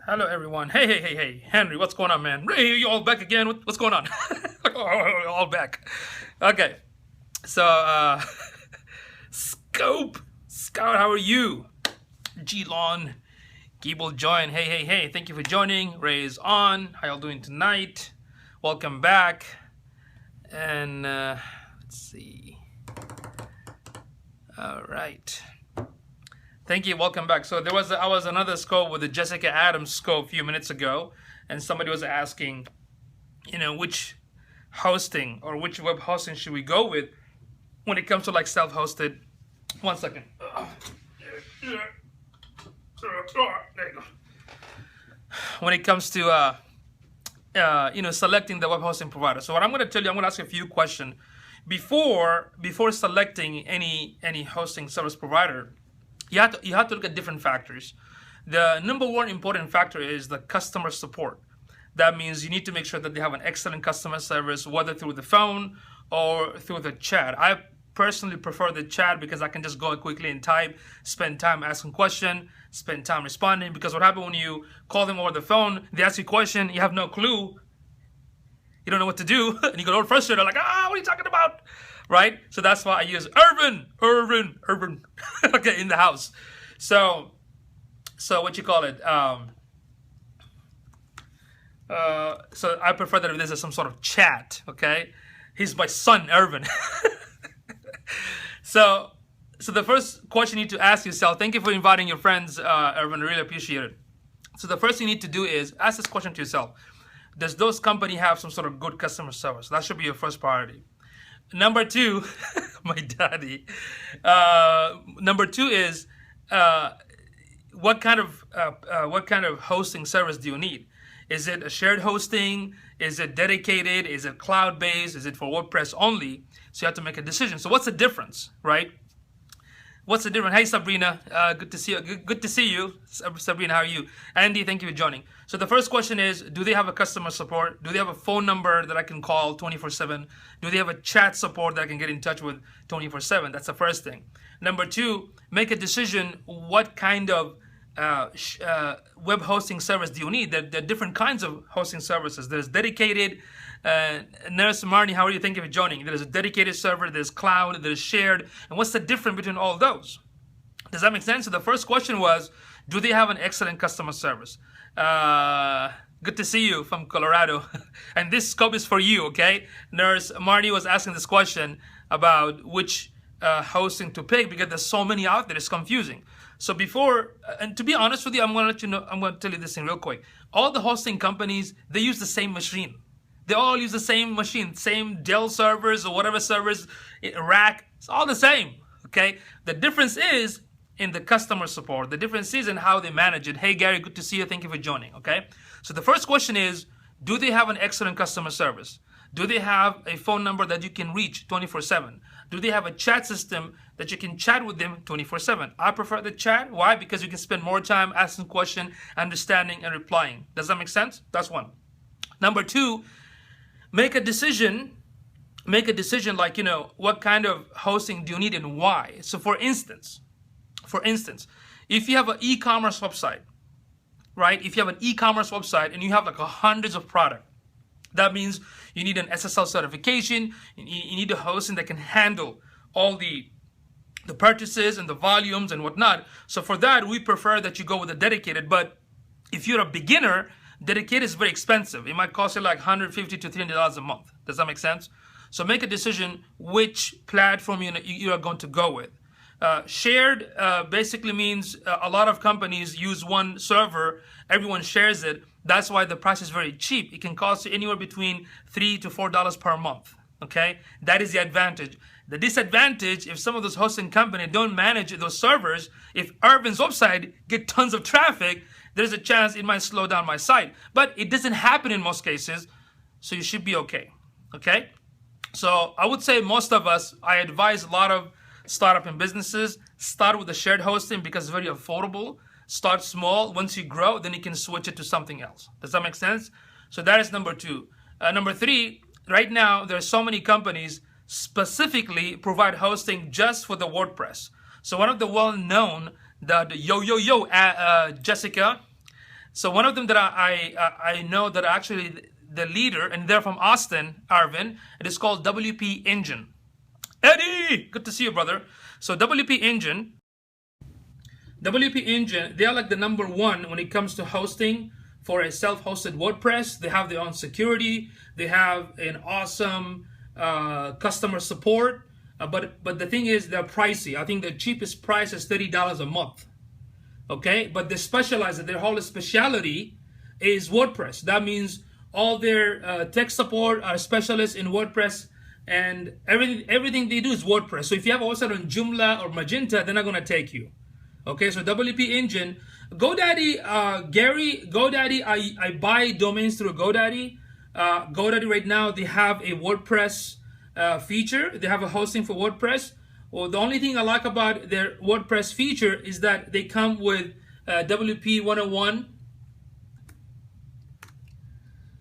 Hello, everyone. Hey, Henry, what's going on, man? Ray, you all back again? What's going on? All back. Okay, so, Scout, how are you? G-Lon, Gable join. Hey, thank you for joining. Ray is on. How y'all doing tonight? Welcome back. And, let's see. All right. Thank you. Welcome back. So I was another scope with the Jessica Adams scope a few minutes ago, and somebody was asking, which hosting or which web hosting should we go with when it comes to like self-hosted. One second. There you go. When it comes to selecting the web hosting provider. So what I'm going to tell you, I'm going to ask you a few questions before selecting any hosting service provider. You have to look at different factors. The number one important factor is the customer support. That means you need to make sure that they have an excellent customer service, whether through the phone or through the chat. I personally prefer the chat because I can just go quickly and type, spend time asking questions, spend time responding. Because what happens when you call them over the phone, they ask you a question, you have no clue, you don't know what to do, and you get all frustrated, like, what are you talking about? Right? So that's why I use Irvin, okay, in the house. So what you call it? So I prefer that if there's some sort of chat, okay? He's my son, Irvin. So the first question you need to ask yourself, thank you for inviting your friends, Irvin, I really appreciate it. So the first thing you need to do is ask this question to yourself. Does those company have some sort of good customer service? That should be your first priority. Number two, my daddy. Number two is what kind of hosting service do you need? Is it a shared hosting? Is it dedicated? Is it cloud-based? Is it for WordPress only? So you have to make a decision. So what's the difference, right? What's the difference? Hey, Sabrina, good to see you. Good to see you, Sabrina. How are you? Andy, thank you for joining. So the first question is, do they have a customer support? Do they have a phone number that I can call 24/7? Do they have a chat support that I can get in touch with 24/7? That's the first thing. Number two, make a decision. What kind of web hosting service do you need? There are different kinds of hosting services. There's dedicated. Nurse Marnie, how are you? Thank you for joining. There's a dedicated server, there's cloud, there's shared. And what's the difference between all those? Does that make sense? So the first question was, do they have an excellent customer service? Good to see you from Colorado. And this scope is for you, okay? Nurse Marnie was asking this question about which hosting to pick because there's so many out there, it's confusing. So and to be honest with you, I'm going to tell you this thing real quick. All the hosting companies, they use the same machine. They all use the same machine, same Dell servers or whatever servers, rack, it's all the same, okay? The difference is in the customer support. The difference is in how they manage it. Hey, Gary, good to see you. Thank you for joining, okay? So the first question is, do they have an excellent customer service? Do they have a phone number that you can reach 24/7? Do they have a chat system that you can chat with them 24/7? I prefer the chat. Why? Because you can spend more time asking questions, understanding, and replying. Does that make sense? That's one. Number two, make a decision like, what kind of hosting do you need and why? So for instance, if you have an e-commerce website, right? If you have an e-commerce website and you have like hundreds of products, that means you need an SSL certification, you need a hosting that can handle all the purchases and the volumes and whatnot. So for that, we prefer that you go with a dedicated, but if you're a beginner, dedicated is very expensive. It might cost you like $150 to $300 a month. Does that make sense? So make a decision which platform you are going to go with. Shared basically means a lot of companies use one server. Everyone shares it. That's why the price is very cheap. It can cost you anywhere between $3 to $4 per month. Okay, that is the advantage. The disadvantage, if some of those hosting companies don't manage those servers, if Irvin's website get tons of traffic, there's a chance it might slow down my site. But it doesn't happen in most cases, so you should be okay. Okay? So I would say most of us, I advise a lot of startup and businesses, start with the shared hosting because it's very affordable. Start small. Once you grow, then you can switch it to something else. Does that make sense? So that is number two. Number three, right now, there are so many companies specifically provide hosting just for the WordPress. So one of the well-known, Jessica, So one of them that I know that are actually the leader, and they're from Austin, Arvin. It is called WP Engine. Eddie, good to see you, brother. So WP Engine, they are like the #1 when it comes to hosting for a self-hosted WordPress. They have their own security. They have an awesome customer support. But the thing is, they're pricey. I think the cheapest price is $30 a month. Okay, but they specialize. Their whole specialty is WordPress. That means all their tech support are specialists in WordPress, and everything they do is WordPress. So if you have a website on Joomla or Magenta, they're not gonna take you. Okay, so WP Engine, GoDaddy, Gary, GoDaddy, I buy domains through GoDaddy. GoDaddy right now, they have a WordPress feature. They have a hosting for WordPress. Well, the only thing I like about their WordPress feature is that they come with WP 101.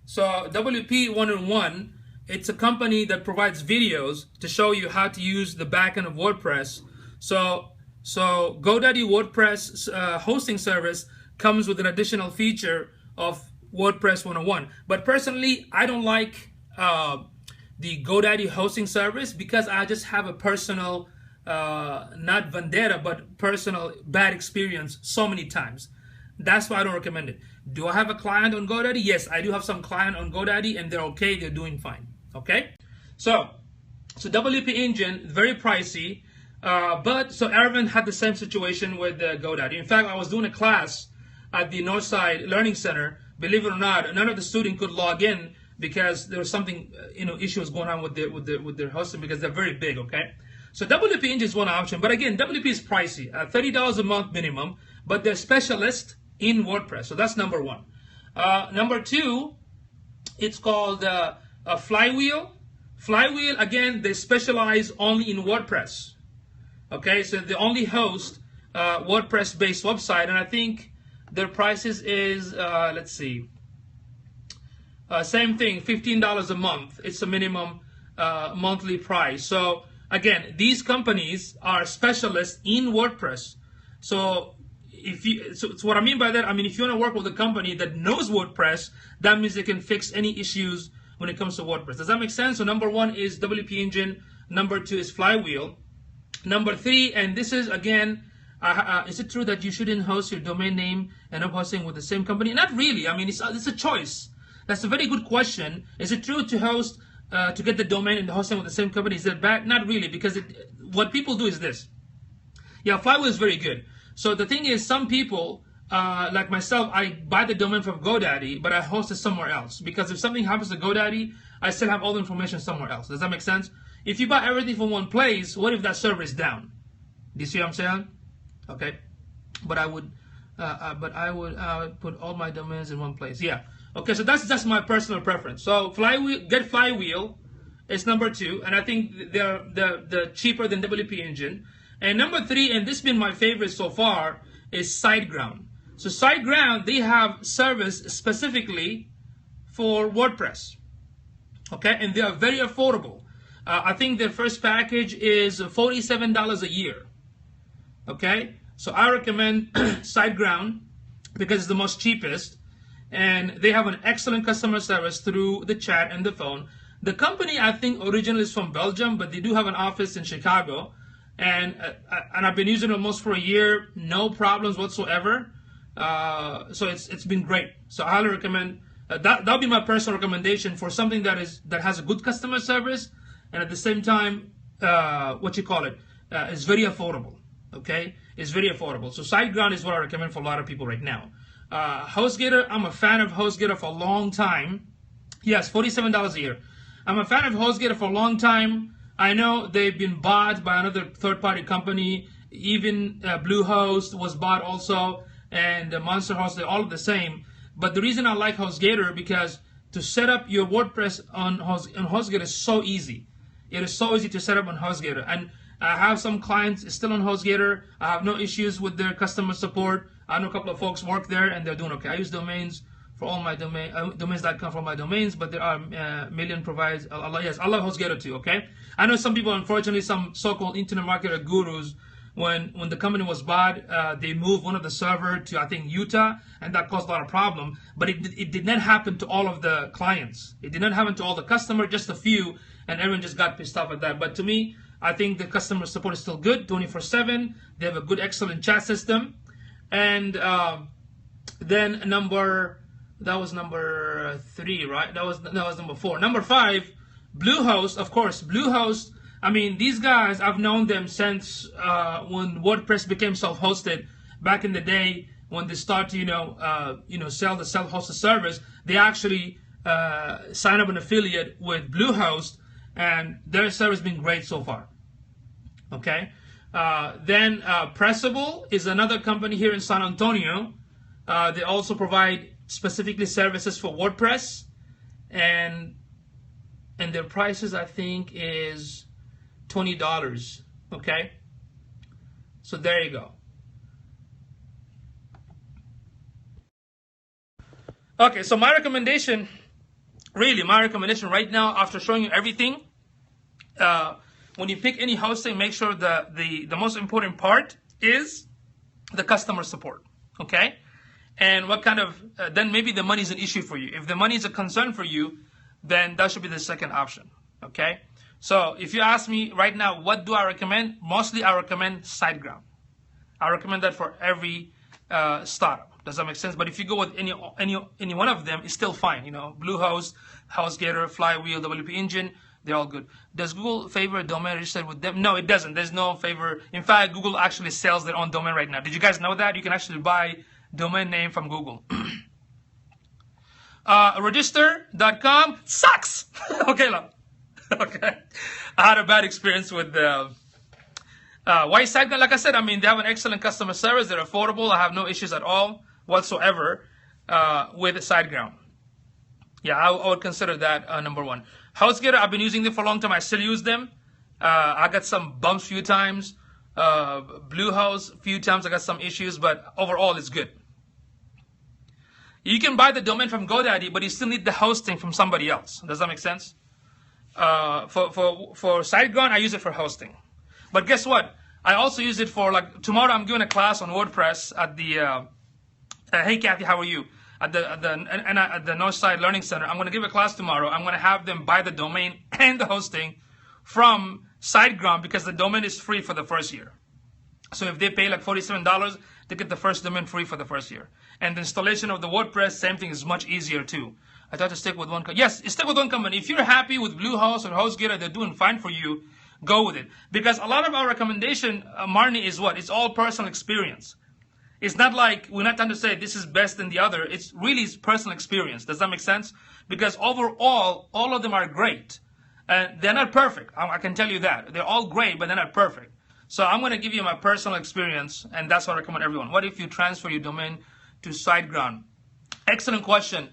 So WP 101, it's a company that provides videos to show you how to use the backend of WordPress. So GoDaddy WordPress hosting service comes with an additional feature of WordPress 101. But personally, I don't like the GoDaddy hosting service because I just have a personal, not vendetta, but personal bad experience so many times. That's why I don't recommend it. Do I have a client on GoDaddy? Yes, I do have some client on GoDaddy, and they're okay. They're doing fine. Okay, so WP Engine, very pricey. But Arvin had the same situation with GoDaddy. In fact, I was doing a class at the Northside Learning Center. Believe it or not, none of the students could log in because there was something, issues going on with their hosting because they're very big. Okay, so WP Engine is one option, but again, WP is pricey, $30 a month minimum. But they're specialists in WordPress, so that's #1. #2, it's called Flywheel. Flywheel, again, they specialize only in WordPress. Okay, so they only host WordPress-based website, and I think their prices is, let's see, same thing, $15 a month. It's a minimum monthly price. So again, these companies are specialists in WordPress. So so what I mean by that, I mean, if you want to work with a company that knows WordPress, that means they can fix any issues when it comes to WordPress. Does that make sense? So #1 is WP Engine. #2 is Flywheel. #3, and this is again, is it true that you shouldn't host your domain name and up hosting with the same company? Not really. I mean, it's a choice. That's a very good question. Is it true to host, to get the domain and the hosting with the same company? Is that bad? Not really, because what people do is this. Yeah, Flywheel is very good. So the thing is, some people, like myself, I buy the domain from GoDaddy, but I host it somewhere else. Because if something happens to GoDaddy, I still have all the information somewhere else. Does that make sense? If you buy everything from one place, what if that server is down? Do you see what I'm saying? Okay. But I would put all my domains in one place. Yeah. Okay, so that's just my personal preference. So get Flywheel is #2, and I think they're cheaper than WP Engine. And #3, and this has been my favorite so far, is SiteGround. So SiteGround, they have service specifically for WordPress. Okay, and they are very affordable. I think their first package is $47 a year. Okay, so I recommend SiteGround because it's the most cheapest, and they have an excellent customer service through the chat and the phone. The company, I think, originally is from Belgium, but they do have an office in Chicago. And I've been using it almost for a year, no problems whatsoever. So it's been great. So I highly recommend that'll be my personal recommendation for something that has a good customer service, and at the same time, is very affordable. Okay, it's very affordable. So SiteGround is what I recommend for a lot of people right now. HostGator, I'm a fan of HostGator for a long time. Yes, $47 a year. I'm a fan of HostGator for a long time. I know they've been bought by another third-party company. Even Bluehost was bought also, and MonsterHost, they're all the same. But the reason I like HostGator because to set up your WordPress on HostGator is so easy. It is so easy to set up on HostGator. And I have some clients still on HostGator. I have no issues with their customer support. I know a couple of folks work there, and they're doing okay. I use domains for all my domains.com for my domains, but there are a million providers. Yes, I love HostGator too, okay? I know some people, unfortunately, some so-called internet marketer gurus when the company was bought, they moved one of the server to, I think, Utah, and that caused a lot of problem. But it did not happen to all of the clients. It did not happen to all the customers, just a few, and everyone just got pissed off at that. But to me, I think the customer support is still good, 24/7. They have a good, excellent chat system. And then that was number 3, right? That was number 4. Number 5, Bluehost, of course. Bluehost, I mean, these guys, I've known them since when WordPress became self-hosted back in the day. When they start to sell the self-hosted service, they actually sign up an affiliate with Bluehost, and their service has been great so far. Okay. Then Pressable is another company here in San Antonio. They also provide specifically services for WordPress, and their prices, I think, is $20. Okay, so there you go. Okay, so my recommendation right now, after showing you everything, when you pick any hosting, make sure the most important part is the customer support. Okay, and what kind of then maybe the money is an issue for you. If the money is a concern for you, then that should be the second option. Okay, so if you ask me right now, what do I recommend? Mostly I recommend SiteGround. I recommend that for every startup. Does that make sense? But if you go with any one of them, it's still fine. Bluehost, HostGator, Flywheel, WP Engine, they're all good. Does Google favor a domain registered with them? No, it doesn't. There's no favor. In fact, Google actually sells their own domain right now. Did you guys know that? You can actually buy domain name from Google. Register.com sucks. Okay, look. Okay. I had a bad experience with why SiteGround? Like I said, I mean, they have an excellent customer service. They're affordable. I have no issues at all whatsoever with SiteGround. Yeah, I would consider that number 1. HostGator, I've been using them for a long time. I still use them. I got some bumps a few times. Bluehost, a few times I got some issues, but overall it's good. You can buy the domain from GoDaddy, but you still need the hosting from somebody else. Does that make sense? For SiteGround, I use it for hosting. But guess what? I also use it for, like, tomorrow I'm giving a class on WordPress at the, hey Kathy, how are you? At the Northside Learning Center. I'm going to give a class tomorrow. I'm going to have them buy the domain and the hosting from SiteGround because the domain is free for the first year. So if they pay like $47, they get the first domain free for the first year. And the installation of the WordPress, same thing, is much easier too. I thought to stick with one company. Yes, stick with one company. If you're happy with Bluehost or HostGator, they're doing fine for you, go with it. Because a lot of our recommendation, Marnie, is what? It's all personal experience. It's not like we're not trying to say this is best than the other. It's really personal experience. Does that make sense? Because overall, all of them are great. They're not perfect. I can tell you that. They're all great, but they're not perfect. So I'm going to give you my personal experience, and that's what I recommend everyone. What if you transfer your domain to SiteGround? Excellent question.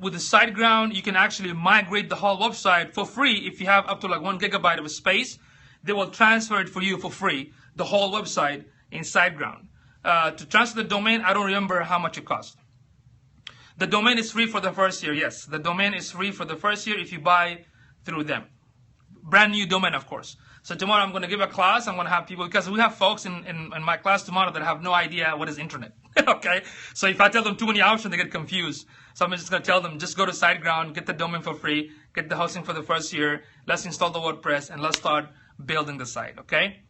With the SiteGround, you can actually migrate the whole website for free. If you have up to like 1 gigabyte of space, they will transfer it for you for free, the whole website in SiteGround. To transfer the domain, I don't remember how much it costs. The domain is free for the first year. Yes, the domain is free for the first year if you buy through them. Brand new domain, of course. So tomorrow I'm going to give a class. I'm going to have people, because we have folks in my class tomorrow that have no idea what is internet. Okay, so if I tell them too many options, they get confused. So I'm just going to tell them, just go to SiteGround, get the domain for free, get the hosting for the first year, let's install the WordPress, and let's start building the site. Okay?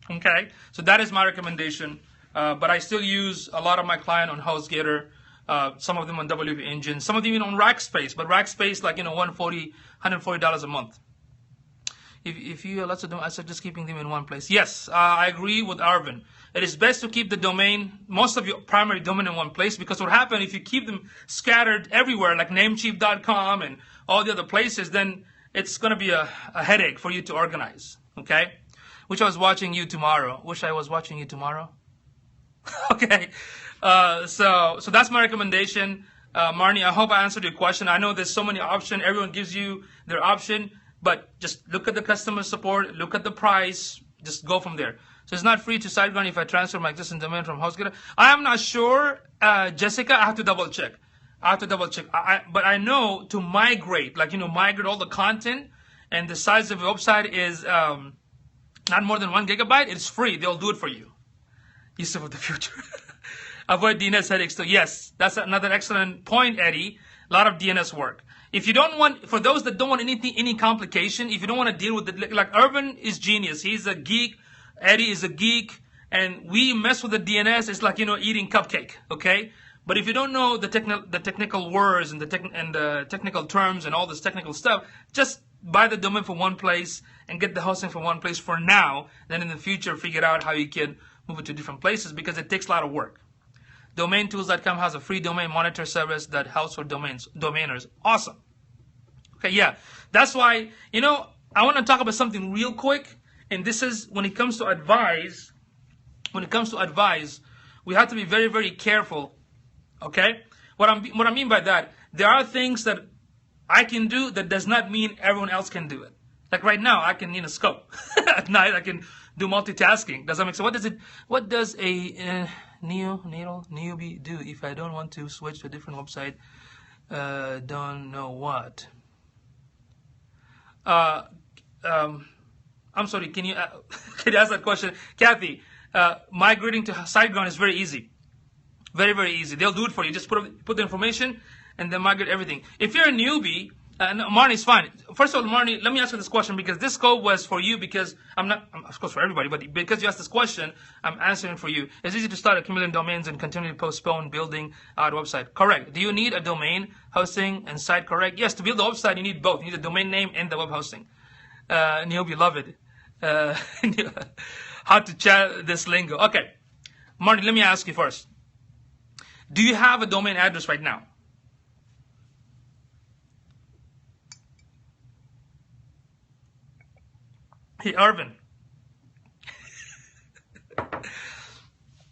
Okay, so that is my recommendation. But I still use a lot of my client on HostGator, some of them on WP Engine, some of them even on Rackspace. But Rackspace, like, $140 a month. If you lots of them, I suggest keeping them in one place. Yes, I agree with Arvin. It is best to keep the domain, most of your primary domain, in one place, because what happens if you keep them scattered everywhere, like Namecheap.com and all the other places, then it's going to be a headache for you to organize. Okay? Wish I was watching you tomorrow. Wish I was watching you tomorrow. Okay, so that's my recommendation. Marnie, I hope I answered your question. I know there's so many options. Everyone gives you their option, but just look at the customer support, look at the price, just go from there. So it's not free to SiteGround if I transfer my existing domain from HostGator. I am not sure, Jessica. I have to double check. But I know to migrate, like, migrate all the content, and the size of the website not more than 1 gigabyte, it's free. They'll do it for you. Yusuf of the future. Avoid DNS headaches too. Yes, that's another excellent point, Eddie. A lot of DNS work. If you don't want, for those that don't want any complication, if you don't want to deal with it, like Urban is genius. He's a geek. Eddie is a geek. And we mess with the DNS. It's like, eating cupcake, okay? But if you don't know the technical words and the technical terms and all this technical stuff, just buy the domain from one place and get the hosting from one place for now. Then in the future, figure out how you can move it to different places because it takes a lot of work. DomainTools.com has a free domain monitor service that helps for domainers. Awesome. Okay, yeah. That's why, I want to talk about something real quick. And this is when it comes to advice. When it comes to advice, we have to be very, very careful. Okay? What I mean by that, there are things that I can do that does not mean everyone else can do it. Like right now, I can, scope. At night, I can do multitasking. Does that make sense? What does a newbie do if I don't want to switch to a different website? Don't know what. I'm sorry, can you ask that question? Kathy, migrating to SiteGround is very easy. Very, very easy. They'll do it for you. Just put the information and then migrate everything. If you're a newbie, Marnie's fine. First of all, Marnie, let me ask you this question because this code was for you because of course for everybody, but because you asked this question, I'm answering for you. It's easy to start accumulating domains and continue to postpone building out a website. Correct. Do you need a domain, hosting, and site? Correct. Yes, to build the website, you need both. You need the domain name and the web hosting. Newbie, love it. How to chat this lingo. Okay. Marnie, let me ask you first. Do you have a domain address right now? Hey, Irvin.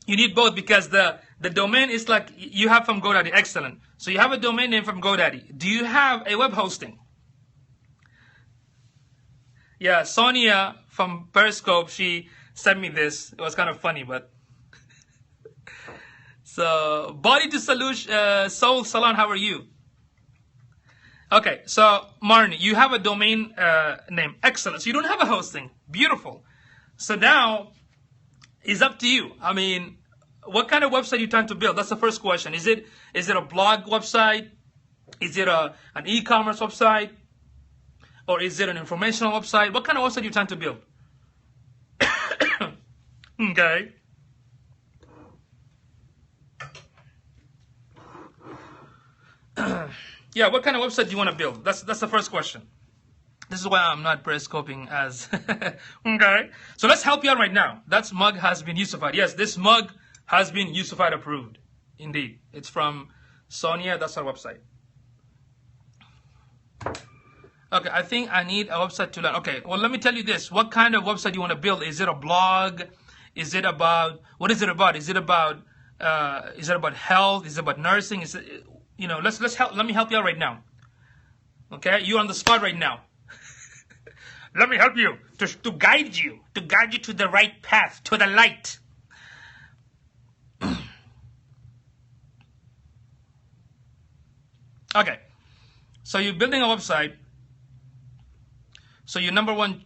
You need both because the domain is like you have from GoDaddy. Excellent. So you have a domain name from GoDaddy. Do you have a web hosting? Yeah, Sonia from Periscope, she sent me this. It was kind of funny, but. So, Body to Solution, Soul Salon, how are you? Okay, so Marnie, you have a domain name. Excellent. So you don't have a hosting. Beautiful. So now, it's up to you. I mean, what kind of website are you trying to build? That's the first question. Is it a blog website? Is it an e-commerce website? Or is it an informational website? What kind of website are you trying to build? Okay. Yeah, what kind of website do you want to build? That's the first question. This is why I'm not periscoping as... Okay. So let's help you out right now. That mug has been Yusufied. Yes, this mug has been Yusufied approved. Indeed. It's from Sonia. That's our website. Okay, I think I need a website to learn. Okay, well, let me tell you this. What kind of website do you want to build? Is it a blog? Is it about... What is it about? Is it about health? Is it about nursing? Is it... let me help you out right now. Okay, you're on the spot right now. Let me help you to guide you to the right path, to the light. Okay, so you're building a website. So your number one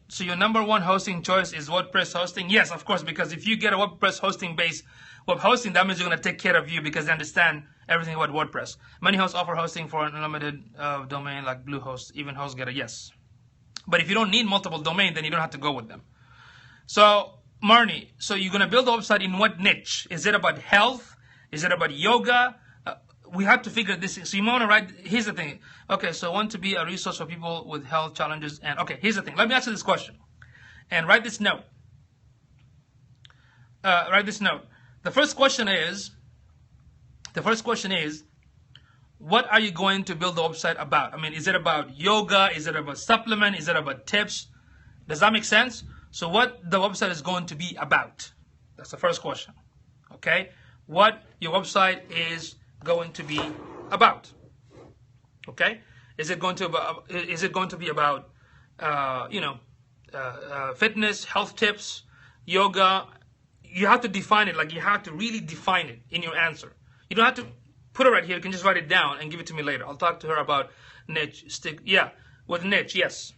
hosting choice is WordPress hosting. Yes, of course, because if you get a WordPress hosting-based web hosting, that means they're going to take care of you because they understand everything about WordPress. Many hosts offer hosting for an unlimited domain like Bluehost, even HostGator, yes. But if you don't need multiple domains, then you don't have to go with them. So, Marnie, so you're going to build a website in what niche? Is it about health? Is it about yoga? We have to figure this. So you want to write, here's the thing. Okay, so I want to be a resource for people with health challenges. And okay, here's the thing. Let me answer this question. And write this note. The first question is, what are you going to build the website about? I mean, is it about yoga? Is it about supplement? Is it about tips? Does that make sense? So what the website is going to be about? That's the first question. Okay? What your website is going to be about? Okay? Is it going to be about fitness, health tips, yoga? You have to define it. Like, you have to really define it in your answer. You don't have to put it right here. You can just write it down and give it to me later. I'll talk to her about niche. With niche, yes.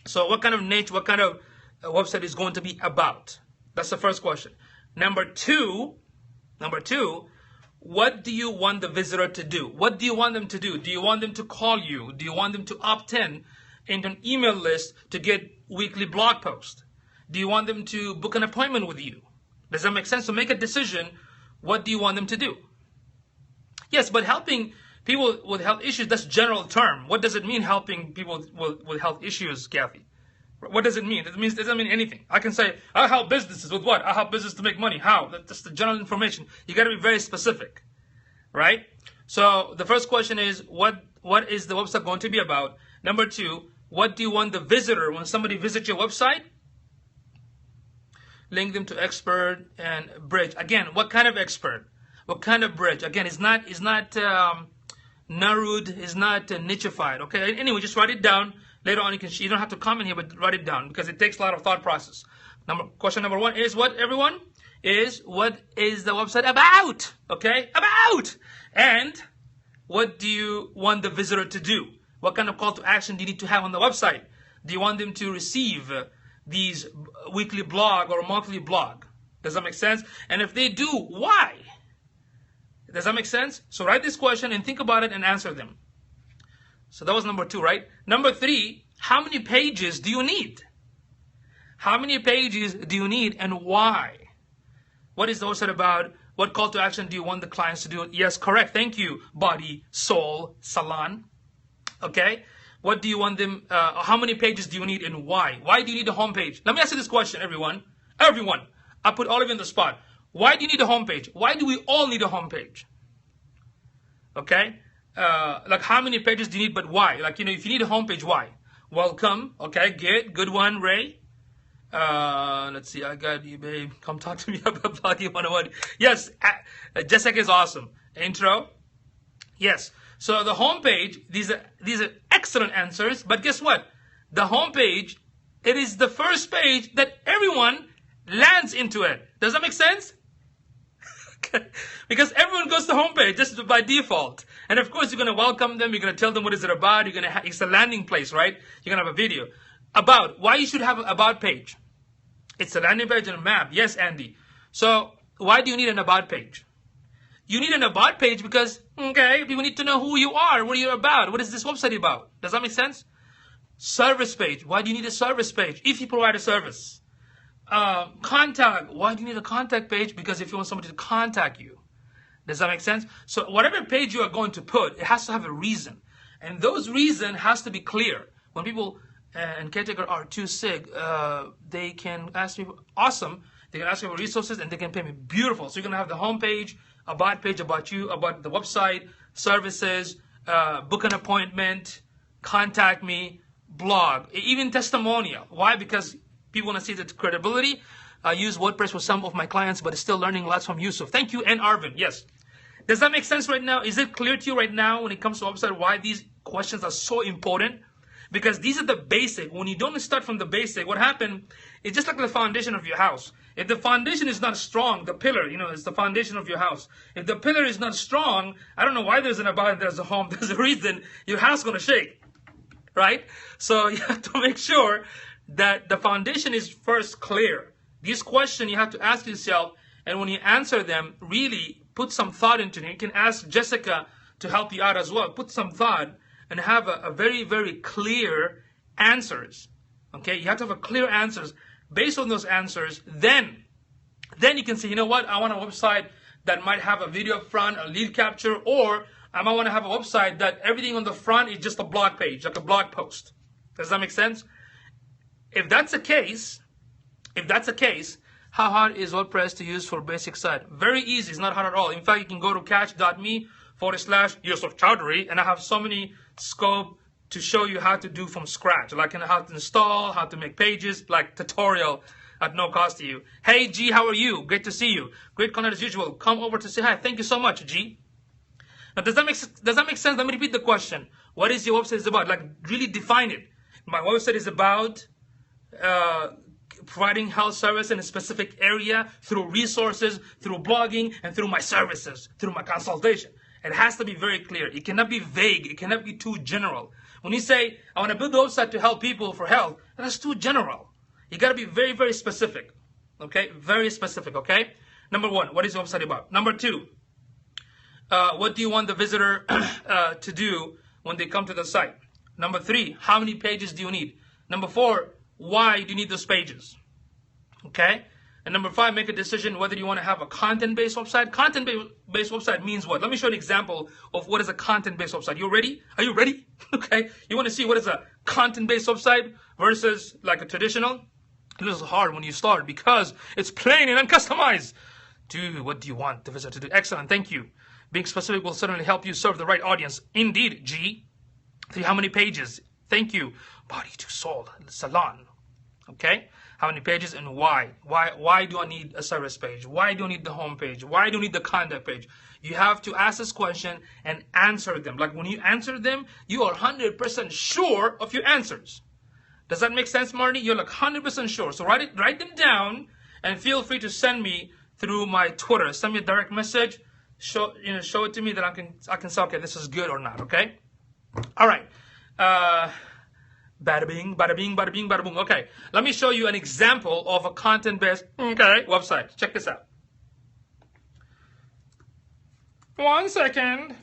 So what kind of niche, what kind of website is going to be about? That's the first question. Number two, what do you want the visitor to do? What do you want them to do? Do you want them to call you? Do you want them to opt in into an email list to get weekly blog posts? Do you want them to book an appointment with you? Does that make sense? So make a decision. What do you want them to do? Yes, but helping people with health issues, that's general term. What does it mean, helping people with health issues, Kathy? What does it mean? It doesn't mean anything. I can say, I help businesses with what? I help businesses to make money. How? That's the general information. You got to be very specific, right? So the first question is, what is the website going to be about? Number two, what do you want the visitor, when somebody visits your website? Link them to expert and bridge. Again, what kind of expert? What kind of bridge? Again, it's not narrowed, it's not nichified. Okay. Anyway, just write it down. Later on, you don't have to comment here, but write it down because it takes a lot of thought process. Question number one is what, everyone? What is the website about? Okay, about. And what do you want the visitor to do? What kind of call to action do you need to have on the website? Do you want them to receive these weekly blog or monthly blog? Does that make sense? And if they do, why? Does that make sense? So write this question and think about it and answer them. So that was number two, right? Number three, how many pages do you need? How many pages do you need and why? What is the website about? What call to action do you want the clients to do? Yes, correct. Thank you, Body, Soul, Salon. Okay. What do you want them, how many pages do you need and why? Why do you need a homepage? Let me ask you this question, everyone. Everyone. I put all of you on the spot. Why do you need a homepage? Why do we all need a homepage? Okay. Like how many pages do you need, but why? Like, if you need a homepage, why? Welcome. Okay, good one, Ray. Let's see, I got you, babe. Come talk to me about blogging 101. Yes, Jessica is awesome. Intro. Yes. So the homepage, these are excellent answers, but guess what? The homepage, it is the first page that everyone lands into it. Does that make sense? Because everyone goes to homepage just by default. And of course, you're going to welcome them. You're going to tell them what is it about. It's a landing place, right? You're going to have a video. About. Why you should have an about page. It's a landing page and a map. Yes, Andy. So why do you need an about page? You need an about page because, okay, people need to know who you are, what you're about. What is this website about? Does that make sense? Service page. Why do you need a service page? If you provide a service. Contact. Why do you need a contact page? Because if you want somebody to contact you. Does that make sense? So whatever page you are going to put, it has to have a reason. And those reason has to be clear. When people in category are too sick, they can ask me, awesome. They can ask me for resources and they can pay me. Beautiful. So you're going to have the home page about you, about the website, services, book an appointment, contact me, blog, even testimonial. Why? Because people want to see the credibility. I use WordPress with some of my clients, but still learning lots from Yusuf. Thank you, and Arvin. Yes. Does that make sense right now? Is it clear to you right now when it comes to website why these questions are so important? Because these are the basic. When you don't start from the basic, what happened? It's just like the foundation of your house. If the foundation is not strong, the pillar, is the foundation of your house. If the pillar is not strong, I don't know why there's an about, there's a home, there's a reason your house is going to shake, right? So you have to make sure that the foundation is first clear. These questions you have to ask yourself, and when you answer them, really put some thought into it. You can ask Jessica to help you out as well. Put some thought and have a very, very clear answers. Okay, you have to have a clear answers. Based on those answers, then you can say, you know what, I want a website that might have a video up front, a lead capture, or I might want to have a website that everything on the front is just a blog page, like a blog post. Does that make sense? If that's the case, how hard is WordPress to use for basic site? Very easy. It's not hard at all. In fact, you can go to catch.me/yusufchowdhury, and I have so many scope to show you how to do from scratch, like how to install, how to make pages, like tutorial at no cost to you. Hey, G, how are you? Great to see you. Great content as usual. Come over to say hi. Thank you so much, G. Now, does that make sense? Let me repeat the question. What is your website about? Like, really define it. My website is about providing health service in a specific area through resources, through blogging, and through my services, through my consultation. It has to be very clear. It cannot be vague. It cannot be too general. When you say, I want to build a website to help people for health, that's too general. You got to be very, very specific. Okay, very specific. Okay, number one, what is your website about? Number two, what do you want the visitor to do when they come to the site? Number three, how many pages do you need? Number four, why do you need those pages? Okay, and number five, make a decision whether you want to have a content-based website. Content-based website means what? Let me show you an example of what is a content-based website. You ready? Are you ready? Okay, you want to see what is a content-based website versus like a traditional? It is hard when you start because it's plain and uncustomized. Dude, what do you want the visitor to do? Excellent, thank you. Being specific will certainly help you serve the right audience. Indeed, G. 3, how many pages? Thank you. Body to soul, salon. Okay, how many pages and why? Why do I need a service page? Why do I need the home page? Why do I need the contact page? You have to ask this question and answer them. Like when you answer them, you are 100% sure of your answers. Does that make sense, Marty? You're like 100% sure. So write them down and feel free to send me through my Twitter. Send me a direct message. Show it to me that I can say, okay, this is good or not, okay? All right. Bada bing, bada bing, bada bing, bada boom. Okay, let me show you an example of a content-based website. Check this out. 1 second.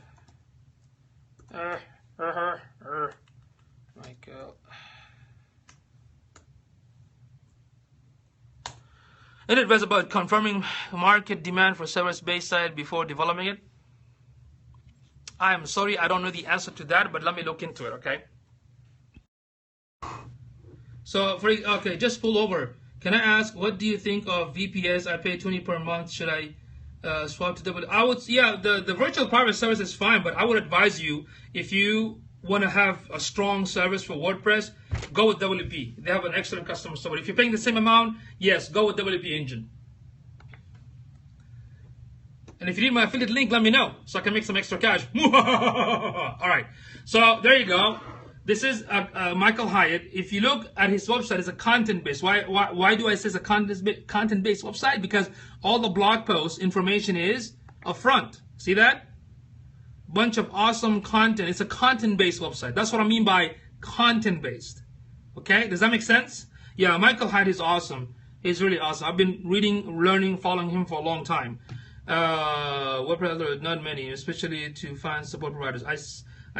Michael. And it was about confirming market demand for service-based site before developing it. I am sorry, I don't know the answer to that, but let me look into it, okay? So, okay, just pull over. Can I ask, what do you think of VPS? I pay $20 per month. Should I swap to W? I would, yeah, the virtual private service is fine, but I would advise you, if you want to have a strong service for WordPress, go with WP. They have an excellent customer support. If you're paying the same amount, yes, go with WP Engine. And if you need my affiliate link, let me know so I can make some extra cash. All right, so there you go. This is Michael Hyatt. If you look at his website, it's a content-based. Why do I say it's a content-based website? Because all the blog posts information is up front. See that? Bunch of awesome content. It's a content-based website. That's what I mean by content-based. Okay, does that make sense? Yeah, Michael Hyatt is awesome. He's really awesome. I've been reading, learning, following him for a long time. WordPress, not many, especially to find support providers. I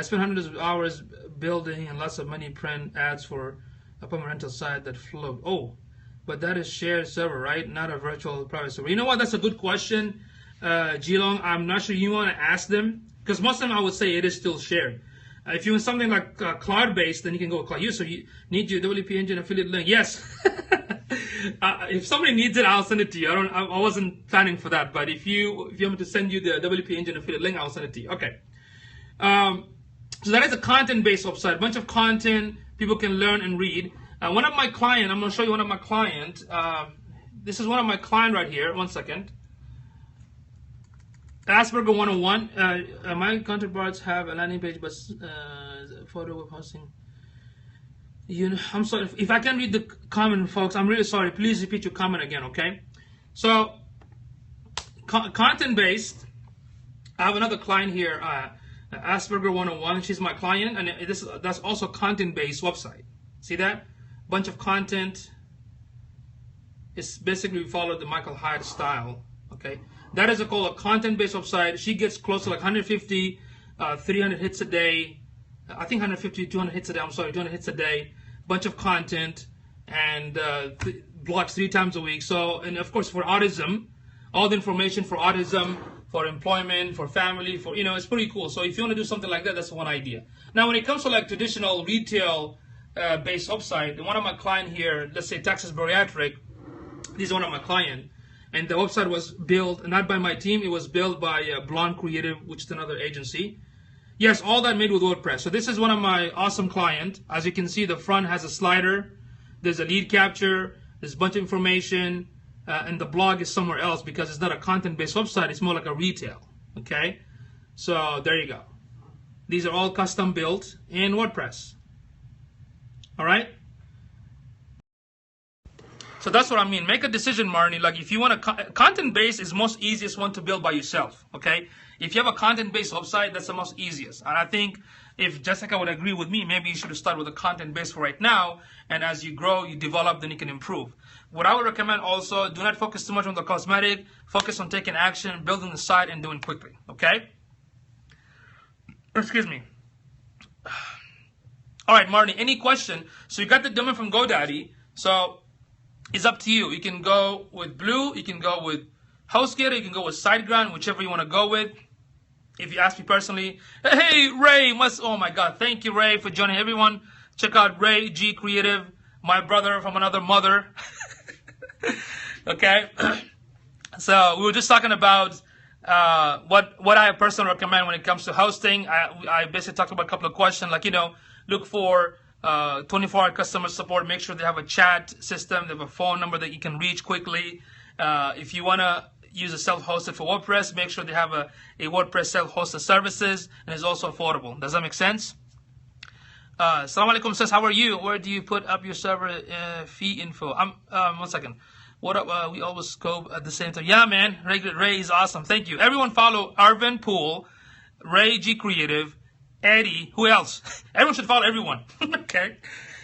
spent hundreds of hours building and lots of money print ads for a permanent rental site that flowed. Oh, but that is shared server, right? Not a virtual private server. You know what? That's a good question, G-Long. I'm not sure you want to ask them, because most of them I would say it is still shared. If you want something like cloud-based, then you can go with cloud. So you need your WP Engine affiliate link. Yes. If somebody needs it, I'll send it to you. I wasn't planning for that, but if you want me to send you the WP Engine affiliate link, I'll send it to you. Okay. So that is a content-based website. A bunch of content people can learn and read. One of my clients, I'm going to show you one of my clients. This is one of my clients right here. 1 second. Asperger 101. My counterparts have a landing page, but photo of hosting. I'm sorry. If I can read the comment, folks, I'm really sorry. Please repeat your comment again, okay? So, content-based. I have another client here, Asperger 101. She's my client, and that's also content-based website. See that? Bunch of content. It's basically we follow the Michael Hyatt style, okay? That is called a content-based website. She gets close to like 150, 300 hits a day. I think 150, 200 hits a day. I'm sorry, 200 hits a day. Bunch of content and blogs 3 times a week. So, and of course for autism, all the information for autism, for employment, for family, for, it's pretty cool. So if you want to do something like that, that's one idea. Now, when it comes to like traditional retail based website, one of my client here, let's say Texas Bariatric, this is one of my client. And the website was built, not by my team, it was built by Blonde Creative, which is another agency. Yes, all that made with WordPress. So this is one of my awesome clients. As you can see, the front has a slider. There's a lead capture. There's a bunch of information. And the blog is somewhere else because it's not a content-based website. It's more like a retail. Okay? So there you go. These are all custom built in WordPress. All right? So that's what I mean. Make a decision, Marnie. Like if you want a content-based is most easiest one to build by yourself. Okay. If you have a content-based website, that's the most easiest. And I think if Jessica would agree with me, maybe you should start with a content-based for right now. And as you grow, you develop, then you can improve. What I would recommend also, do not focus too much on the cosmetic. Focus on taking action, building the site, and doing quickly. Okay. Excuse me. All right, Marnie, any question? So you got the domain from GoDaddy. So it's up to you. You can go with Blue. You can go with HostGator. You can go with SiteGround, whichever you want to go with. If you ask me personally, hey, Ray, oh my God, thank you, Ray, for joining everyone. Check out Ray G Creative, my brother from another mother. Okay. So we were just talking about what I personally recommend when it comes to hosting. I basically talked about a couple of questions, like, look for 24-hour customer support. Make sure they have a chat system. They have a phone number that you can reach quickly. If you want to use a self-hosted for WordPress, make sure they have a WordPress self-hosted services, and it's also affordable. Does that make sense? Assalamu alaikum says, how are you? Where do you put up your server fee info? 1 second. What up? We always scope at the same time. Yeah, man. Ray is awesome. Thank you. Everyone follow Arvin Poole, Ray G Creative, Eddie. Who else? Everyone should follow everyone. Okay.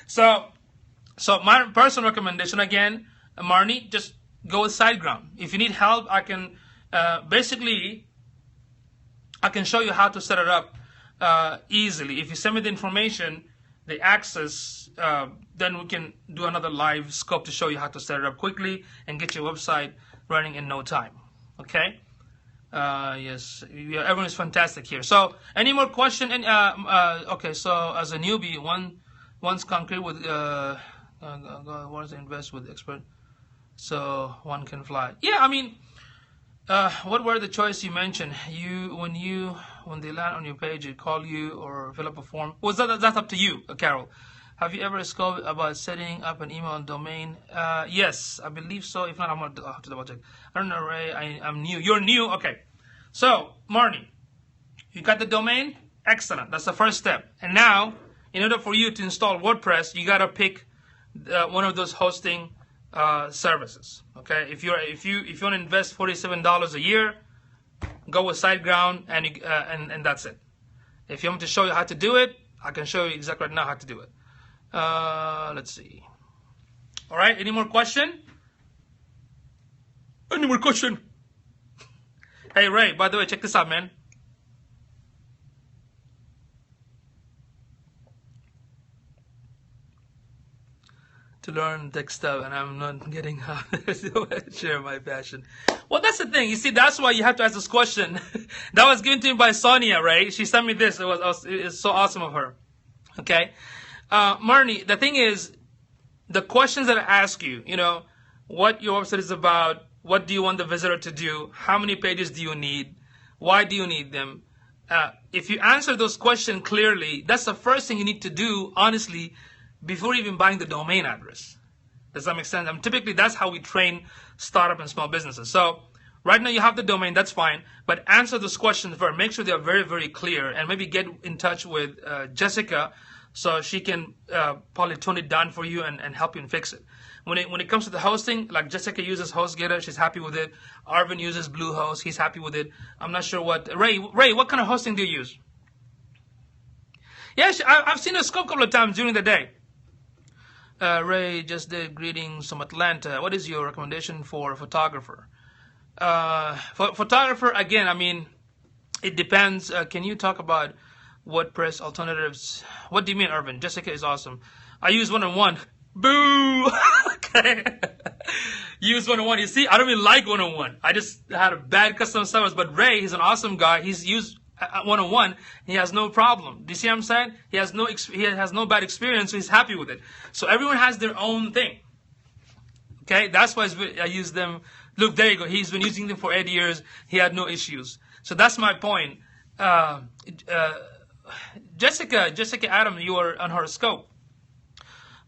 So my personal recommendation again, Marnie, just go with SiteGround. If you need help, I can basically I can show you how to set it up easily. If you send me the information, the access, then we can do another live scope to show you how to set it up quickly and get your website running in no time. Okay. Yes, everyone is fantastic here. So, any more question? Okay, so as a newbie, one's concrete with wants to invest with expert, so one can fly. Yeah, I mean, what were the choice you mentioned? When they land on your page, they call you or fill up a form. Well, that's up to you, Carol. Have you ever scoped about setting up an email domain? Yes, I believe so. If not, I'm going to have to double check. I don't know, Ray. I'm new. You're new? Okay. So, Marnie, you got the domain? Excellent. That's the first step. And now, in order for you to install WordPress, you got to pick one of those hosting services. Okay. If you want to invest $47 a year, go with SiteGround, and that's it. If you want me to show you how to do it, I can show you exactly right now how to do it. Let's see. All right. Any more question? Any more question? Hey, Ray, by the way, check this out, man. To learn tech stuff, and I'm not getting how to share my passion. Well, that's the thing. You see, that's why you have to ask this question. That was given to me by Sonia, right? She sent me this. It's so awesome of her. Okay. Marnie, the thing is, the questions that I ask you, what your website is about, what do you want the visitor to do, how many pages do you need, why do you need them? If you answer those questions clearly, that's the first thing you need to do, honestly, before even buying the domain address. Does that make sense? Typically, that's how we train startup and small businesses. So right now you have the domain, that's fine, but answer those questions first. Make sure they are very, very clear, and maybe get in touch with Jessica so she can probably tone it down for you and help you and fix it. When it comes to the hosting, like Jessica uses HostGator, she's happy with it. Arvin uses Bluehost, he's happy with it. I'm not sure what Ray, what kind of hosting do you use? Yeah, I've seen a scope a couple of times during the day. Ray just did greetings from Atlanta. What is your recommendation for a photographer? For photographer, again, I mean, it depends. Can you talk about WordPress alternatives? What do you mean, Irvin? Jessica is awesome. I use one-on-one. Boo! Okay. Use one-on-one. You see, I don't even like one-on-one. I just had a bad customer service. But Ray, he's an awesome guy. He's used one-on-one. He has no problem. Do you see what I'm saying? He has no bad experience, so he's happy with it. So everyone has their own thing. Okay, that's why I use them. Look, there you go. He's been using them for 8 years. He had no issues. So that's my point. Jessica Adam, you are on her scope.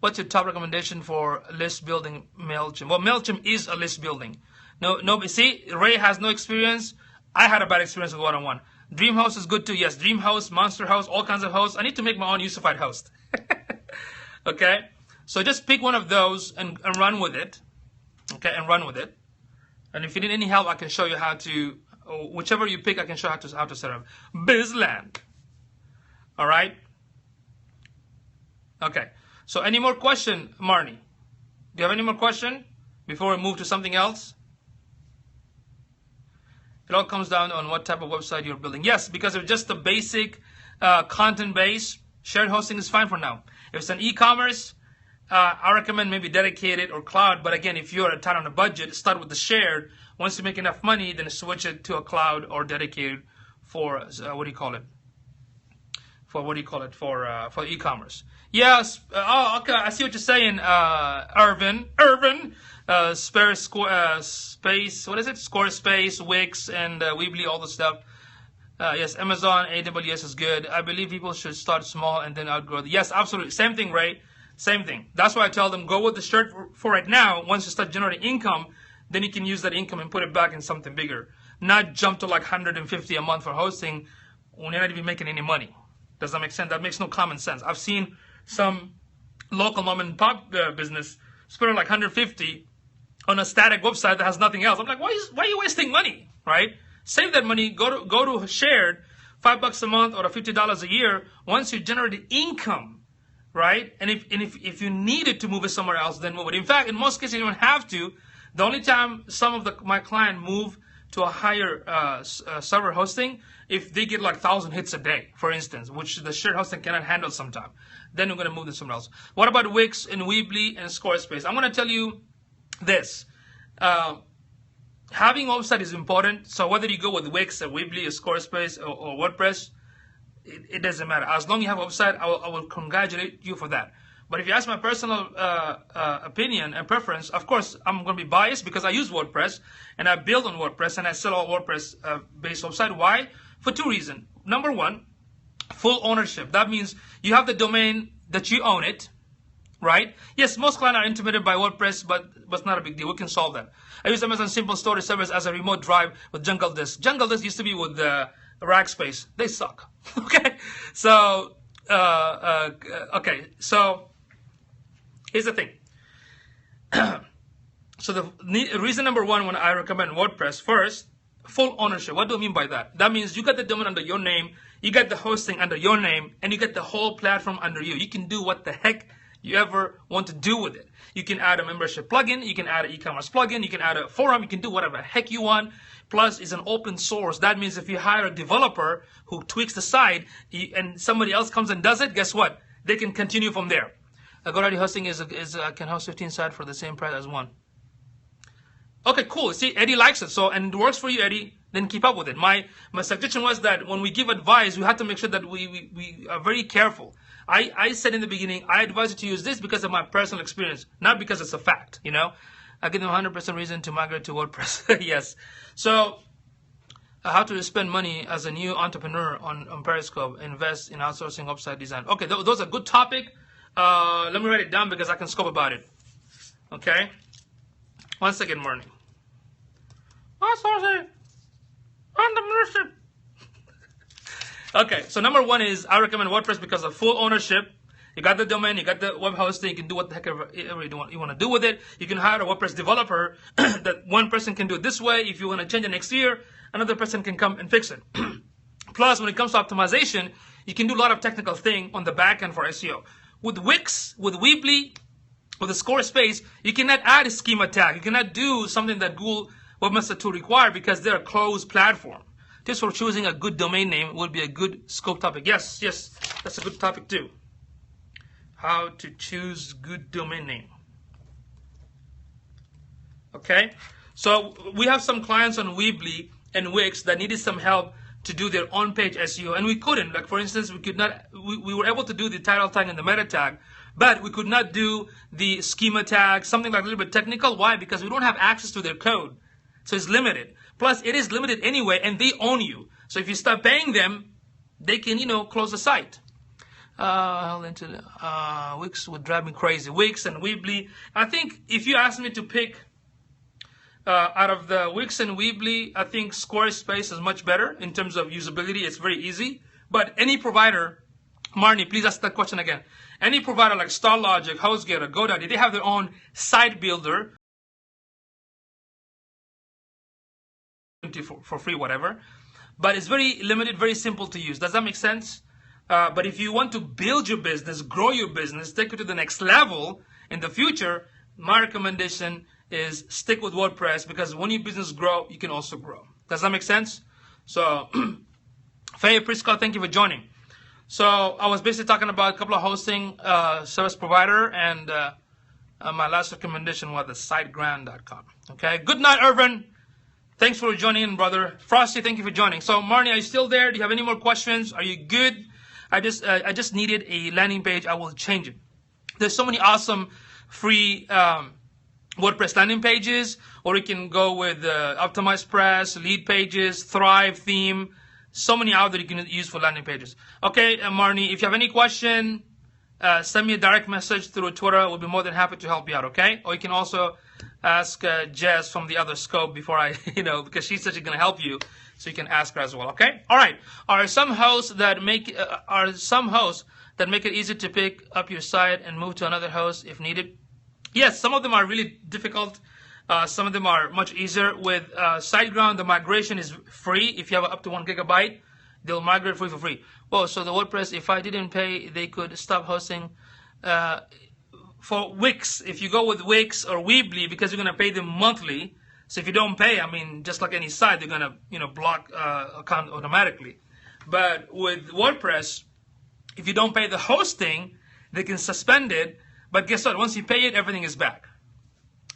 What's your top recommendation for list building MailChimp? Well, MailChimp is a list building. No. See, Ray has no experience. I had a bad experience with one-on-one. DreamHost is good too. Yes, DreamHost, Monster Host, all kinds of hosts. I need to make my own Yusufied host. Okay? So just pick one of those and run with it. okay, and run with it. And if you need any help, I can show you how to, whichever you pick, I can show you how to set up Bizland. All right. Okay. So any more question, Marnie? Do you have any more question before we move to something else? It all comes down on what type of website you're building. Yes, because of just the basic content base, shared hosting is fine for now. If it's an e-commerce, I recommend maybe dedicated or cloud. But again, if you're tight on a budget, start with the shared. Once you make enough money, then switch it to a cloud or dedicated for what do you call it? For e-commerce. Yes. Oh, okay. I see what you're saying, Irvin. Space. What is it? Squarespace, Wix, and Weebly, all the stuff. Yes, Amazon, AWS is good. I believe people should start small and then outgrow. Yes, absolutely. Same thing, Ray. Same thing. That's why I tell them go with the shirt for right now. Once you start generating income, then you can use that income and put it back in something bigger. Not jump to like 150 a month for hosting when you're not even making any money. Does that make sense? That makes no common sense. I've seen some local mom and pop business spending like 150 on a static website that has nothing else. I'm like, why are you wasting money, right? Save that money. Go to shared, $5 a month or $50 a year. Once you generate income, right? And if you needed to move it somewhere else, then move it. In fact, in most cases, you don't have to. The only time some of my client move to a higher server hosting, if they get like 1,000 hits a day, for instance, which the shared hosting cannot handle sometimes, then we're going to move them somewhere else. What about Wix and Weebly and Squarespace? I'm going to tell you this. Having a website is important. So whether you go with Wix or Weebly or Squarespace or WordPress, it doesn't matter. As long as you have a website, I will congratulate you for that. But if you ask my personal opinion and preference, of course, I'm going to be biased because I use WordPress and I build on WordPress and I sell all WordPress-based website. Why? For two reasons. Number one, full ownership. That means you have the domain that you own it, right? Yes, most clients are intimidated by WordPress, but it's not a big deal. We can solve that. I use Amazon Simple Storage Service as a remote drive with Jungle Disk. Jungle Disk used to be with Rackspace. They suck. Okay, so okay, so here's the thing. So the reason number one when I recommend WordPress, first, full ownership. What do I mean by that? That means you got the domain under your name, you got the hosting under your name, and you get the whole platform under you. You can do what the heck you ever want to do with it. You can add a membership plugin, you can add an e-commerce plugin, you can add a forum, you can do whatever the heck you want. Plus, it's an open source. That means if you hire a developer who tweaks the site and somebody else comes and does it, guess what? They can continue from there. GoDaddy hosting can host 15 sites for the same price as one. Okay, cool. See, Eddie likes it. So, and it works for you, Eddie. Then keep up with it. My suggestion was that when we give advice, we have to make sure that we are very careful. I said in the beginning, I advise you to use this because of my personal experience, not because it's a fact. You know, I give them 100% reason to migrate to WordPress. Yes. So, how to spend money as a new entrepreneur on Periscope? Invest in outsourcing website design. Okay, those are good topic. Let me write it down because I can scope about it. Okay. 1 second, Marnie. Outsourcing entrepreneurship. Okay, so number one is I recommend WordPress because of full ownership. You got the domain, you got the web hosting, you can do what the heck ever you want to do with it. You can hire a WordPress developer that one person can do it this way. If you want to change it next year, another person can come and fix it. Plus, when it comes to optimization, you can do a lot of technical thing on the back end for SEO. With Wix, with Weebly, with the Squarespace, you cannot add a schema tag. You cannot do something that Google Webmaster Tool require because they're a closed platform. Just for choosing a good domain name would be a good scope topic. Yes, that's a good topic too. How to choose good domain name. Okay, so we have some clients on Weebly and Wix that needed some help to do their on-page SEO, and we couldn't. Like for instance, we were able to do the title tag and the meta tag, but we could not do the schema tag, something like a little bit technical. Why? Because we don't have access to their code, so it's limited. Plus, it is limited anyway, and they own you. So if you start paying them, they can, close the site. Wix would drive me crazy. Wix and Weebly. I think if you ask me to pick out of the Wix and Weebly, I think Squarespace is much better in terms of usability. It's very easy. But any provider, Marnie, please ask that question again. Any provider like StarLogic, HostGator, GoDaddy, they have their own site builder. for free, whatever. But it's very limited, very simple to use. Does that make sense? But if you want to build your business, grow your business, take it to the next level in the future, my recommendation is stick with WordPress, because when your business grow, you can also grow. Does that make sense? So, Faye Prisco, thank you for joining. So I was basically talking about a couple of hosting service provider, and my last recommendation was the SiteGround.com. Okay. Good night, Irvin. Thanks for joining in, brother. Frosty, thank you for joining. So, Marnie, are you still there? Do you have any more questions? Are you good? I just needed a landing page. I will change it. There's so many awesome free WordPress landing pages, or you can go with Optimize Press, Lead Pages, Thrive theme. So many out there you can use for landing pages. Okay, Marnie, if you have any question, send me a direct message through Twitter. We'll be more than happy to help you out, okay? Or you can also ask Jess from the other scope before I, because she's actually going to help you, so you can ask her as well, okay? All right. Are some hosts that make it easy to pick up your site and move to another host if needed? Yes, some of them are really difficult. Some of them are much easier. With SiteGround, the migration is free. If you have up to 1 gigabyte, they'll migrate for free. Oh, so the WordPress, if I didn't pay, they could stop hosting. For Wix, if you go with Wix or Weebly, because you're going to pay them monthly, so if you don't pay, I mean, just like any site, they're going to block account automatically. But with WordPress, if you don't pay the hosting, they can suspend it. But guess what? Once you pay it, everything is back.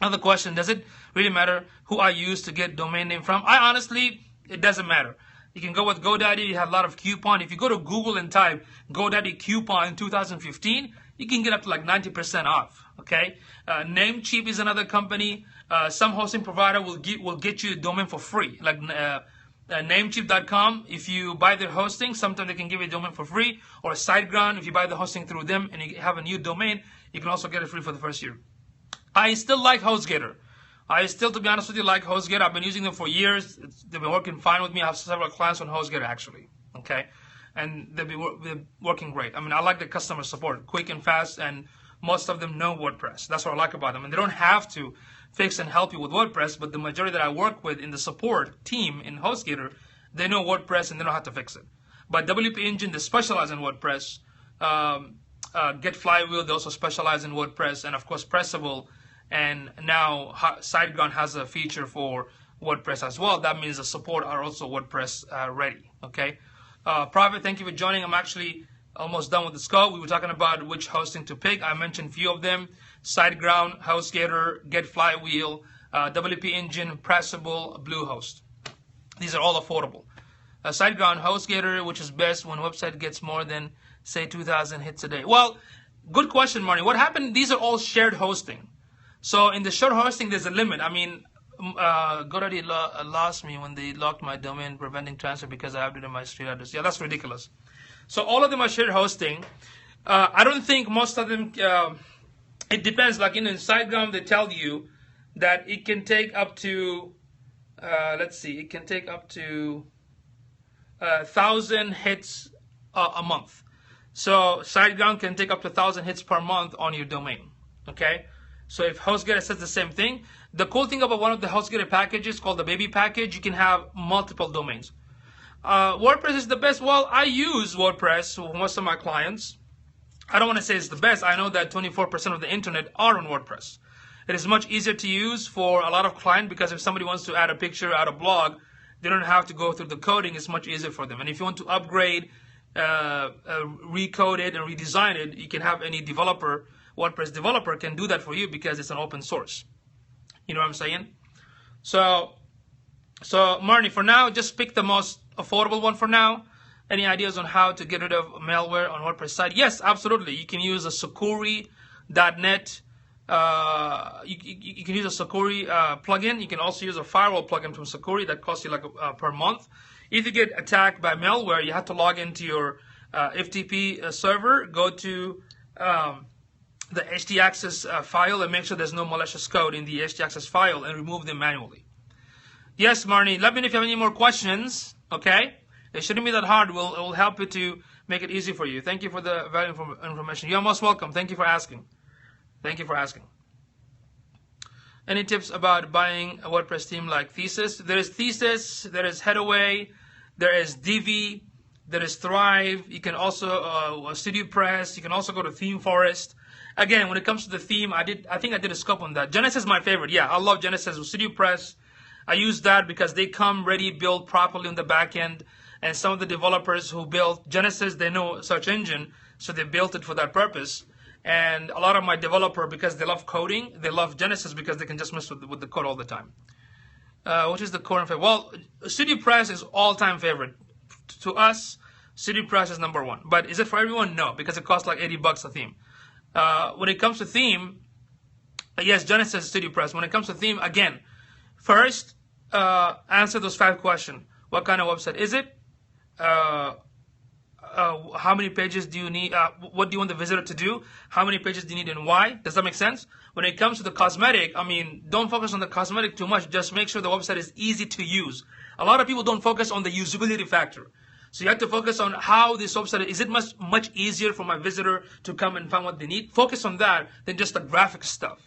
Another question, does it really matter who I use to get domain name from? Honestly, it doesn't matter. You can go with GoDaddy. You have a lot of coupon. If you go to Google and type GoDaddy coupon 2015, you can get up to like 90% off. Okay. Namecheap is another company. Some hosting provider will get you a domain for free. Like Namecheap.com. If you buy their hosting, sometimes they can give you a domain for free. Or SiteGround, if you buy the hosting through them and you have a new domain, you can also get it free for the first year. I still like HostGator. To be honest with you, like HostGator. I've been using them for years. They've been working fine with me. I have several clients on HostGator actually. Okay, and they've been working great. I mean, I like the customer support, quick and fast, and most of them know WordPress. That's what I like about them. And they don't have to fix and help you with WordPress, but the majority that I work with in the support team in HostGator, they know WordPress and they know how to fix it. But WP Engine, they specialize in WordPress. Get Flywheel, they also specialize in WordPress, and of course Pressable. And now SiteGround has a feature for WordPress as well. That means the support are also WordPress ready. Okay. Private, thank you for joining. I'm actually almost done with the scope. We were talking about which hosting to pick. I mentioned a few of them: SiteGround, HostGator, Get Flywheel, WP Engine, Pressable, Bluehost. These are all affordable. SiteGround, HostGator, which is best when website gets more than say 2,000 hits a day? Well, good question, Marnie. What happened? These are all shared hosting. So in the shared hosting, there's a limit. I mean, GoDaddy lost me when they locked my domain, preventing transfer because I updated my street address. Yeah, that's ridiculous. So all of them are shared hosting. I don't think most of them. It depends. Like in SiteGround, they tell you that it can take up to. Let's see. It can take up to 1,000 hits a month. So SiteGround can take up to 1,000 hits per month on your domain. Okay. So if HostGator says the same thing, the cool thing about one of the HostGator packages called the baby package, you can have multiple domains. WordPress is the best. Well, I use WordPress for most of my clients. I don't want to say it's the best. I know that 24% of the internet are on WordPress. It is much easier to use for a lot of clients because if somebody wants to add a picture, add a blog, they don't have to go through the coding. It's much easier for them. And if you want to upgrade, recode it, and redesign it, you can have any developer. WordPress developer can do that for you because it's an open source. You know what I'm saying? So Marnie, for now, just pick the most affordable one for now. Any ideas on how to get rid of malware on WordPress site? Yes, absolutely. You can use a Sakuri.net. You can use a Sakuri plugin. You can also use a firewall plugin from Sakuri that costs you like per month. If you get attacked by malware, you have to log into your FTP server, go to the htaccess file and make sure there's no malicious code in the htaccess file and remove them manually. Yes, Marnie, let me know if you have any more questions, okay? It shouldn't be that hard. It will help you to make it easy for you. Thank you for the valuable information. You're most welcome. Thank you for asking. Thank you for asking. Any tips about buying a WordPress theme like Thesis? There is Thesis, there is Headaway, there is Divi, there is Thrive. You can also Studio Press. You can also go to Theme Forest. Again, when it comes to the theme, I think I did a scope on that. Genesis is my favorite. Yeah, I love Genesis. Studio Press, I use that because they come ready, built properly on the back end. And some of the developers who built Genesis, they know search engine, so they built it for that purpose. And a lot of my developer, because they love coding, they love Genesis because they can just mess with the code all the time. What is the core favorite? Well, Studio Press is all-time favorite. To us, Studio Press is number one. But is it for everyone? No, because it costs like $80 a theme. When it comes to theme, yes, Genesis is Studio Press. When it comes to theme, again, first, answer those 5 questions. What kind of website is it? How many pages do you need? What do you want the visitor to do? How many pages do you need and why? Does that make sense? When it comes to the cosmetic, I mean, don't focus on the cosmetic too much. Just make sure the website is easy to use. A lot of people don't focus on the usability factor. So you have to focus on how this website is. It much easier for my visitor to come and find what they need? Focus on that than just the graphic stuff.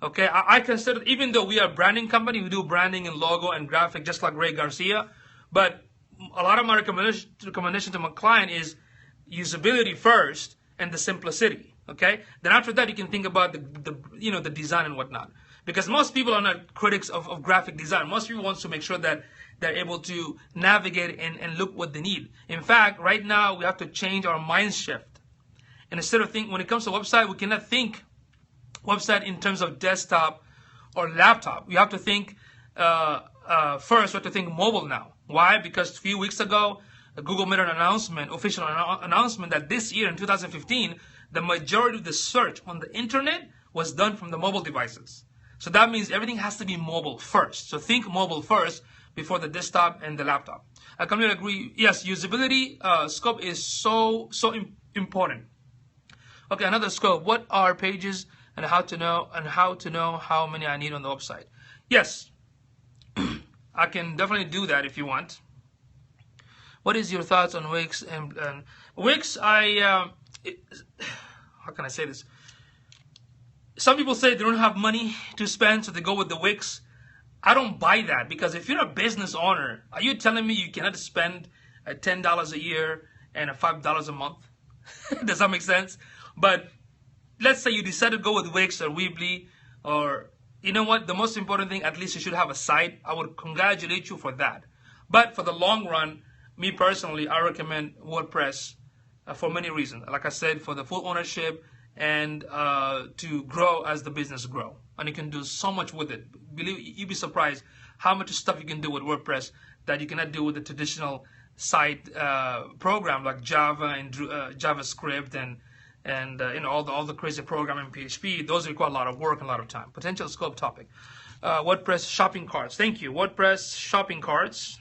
Okay, I consider, even though we are a branding company, we do branding and logo and graphic just like Ray Garcia, but a lot of my recommendation to my client is usability first and the simplicity. Okay, then after that you can think about the design and whatnot. Because most people are not critics of graphic design. Most people want to make sure that they're able to navigate and look what they need. In fact, right now we have to change our mind shift. And instead of when it comes to website, we cannot think website in terms of desktop or laptop. We have to think first. We have to think mobile now. Why? Because a few weeks ago, Google made an announcement, official announcement, that this year in 2015, the majority of the search on the internet was done from the mobile devices. So that means everything has to be mobile first. So think mobile first before the desktop and the laptop. I completely agree. Yes, usability scope is so important. Okay, another scope. What are pages and how to know how many I need on the website? Yes, I can definitely do that if you want. What is your thoughts on Wix and Wix? How can I say this? Some people say they don't have money to spend, so they go with the Wix. I don't buy that, because if you're a business owner, are you telling me you cannot spend $10 a year and $5 a month? Does that make sense? But let's say you decide to go with Wix or Weebly, or you know what? The most important thing, at least you should have a site. I would congratulate you for that. But for the long run, me personally, I recommend WordPress for many reasons. Like I said, for the full ownership and to grow as the business grow. And you can do so much with it. You'd be surprised how much stuff you can do with WordPress that you cannot do with the traditional site program like Java and JavaScript and all the crazy programming PHP. Those require a lot of work and a lot of time. Potential scope topic. WordPress shopping carts. Thank you. WordPress shopping carts.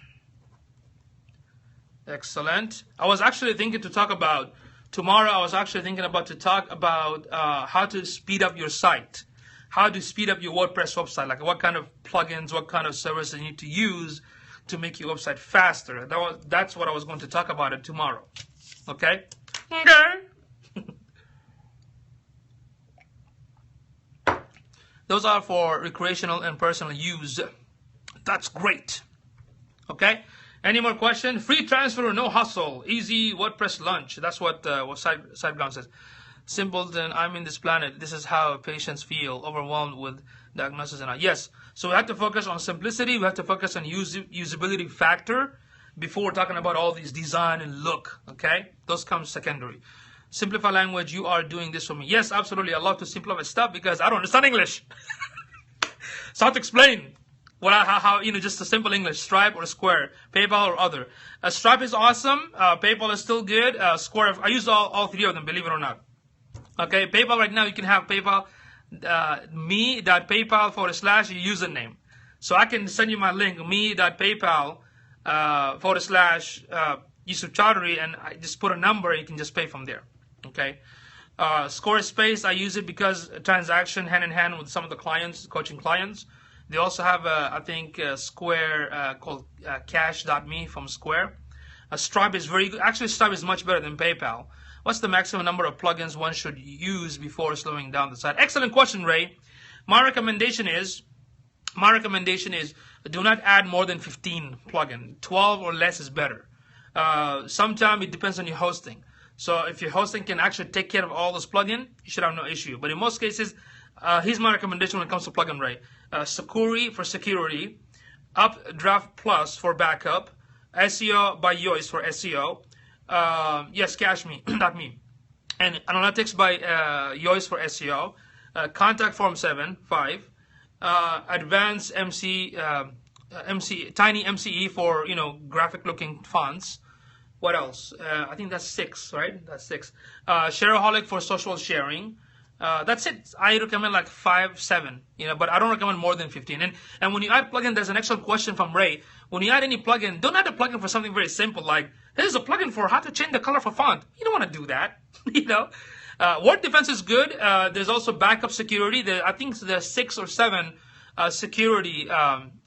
Excellent. I was actually thinking to talk about tomorrow. I was actually thinking to talk about how to speed up your site, how to speed up your WordPress website, like what kind of plugins, what kind of services you need to use to make your website faster. That's what I was going to talk about it tomorrow. Okay. Okay. Those are for recreational and personal use. That's great. Okay. Any more questions? Free transfer, no hustle, easy WordPress lunch. That's what SiteGround says. Simpleton, I'm in this planet. This is how patients feel, overwhelmed with diagnosis and all. Yes. So we have to focus on simplicity. We have to focus on usability factor before talking about all these design and look. Okay, those come secondary. Simplify language. You are doing this for me. Yes, absolutely. I love to simplify stuff because I don't understand English. So I have to explain how just a simple English. Stripe or Square, PayPal or other. Stripe is awesome. PayPal is still good. Square, I use all 3 of them, believe it or not. Okay, PayPal right now you can have PayPal me.paypal/username. So I can send you my link, me.paypal /yusufchowdhury, and I just put a number. You can just pay from there. Okay. Squarespace, I use it because transaction hand in hand with some of the clients, coaching clients. They also have I think Square called cash.me from Square. Stripe is very good. Actually, Stripe is much better than PayPal. What's the maximum number of plugins one should use before slowing down the site? Excellent question, Ray. My recommendation is My recommendation is do not add more than 15 plugin. 12 or less is better. Sometimes it depends on your hosting. So if your hosting can actually take care of all those plugin, you should have no issue. But in most cases, here's my recommendation when it comes to plugin array. Sakuri for security, Updraft Plus for backup, SEO by Yoast for SEO. Yes, Cash Me, not me. And Analytics by Yoast for SEO. Contact Form 7, 5. Advanced Tiny MCE for, graphic looking fonts. What else? I think that's 6, right? That's 6. Shareaholic for social sharing. That's it. I recommend like 5, 7, but I don't recommend more than 15. And when you add plugin, there's an excellent question from Ray. When you add any plugin, don't add a plugin for something very simple like, here's a plugin for how to change the color of a font. You don't want to do that, Word Defense is good. There's also backup security. I think there's 6 or 7 security.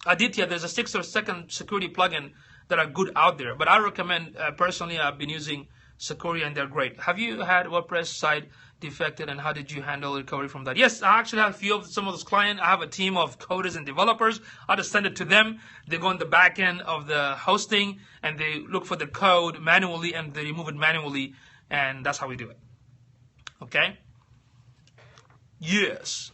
Aditya, there's a 6 or 7 security plugin that are good out there. But I recommend, personally, I've been using Sakuri and they're great. Have you had WordPress site defected and how did you handle recovery from that? Yes, I actually have some of those clients. I have a team of coders and developers. I just send it to them. They go on the back end of the hosting and they look for the code manually and they remove it manually, and that's how we do it. Okay? Yes.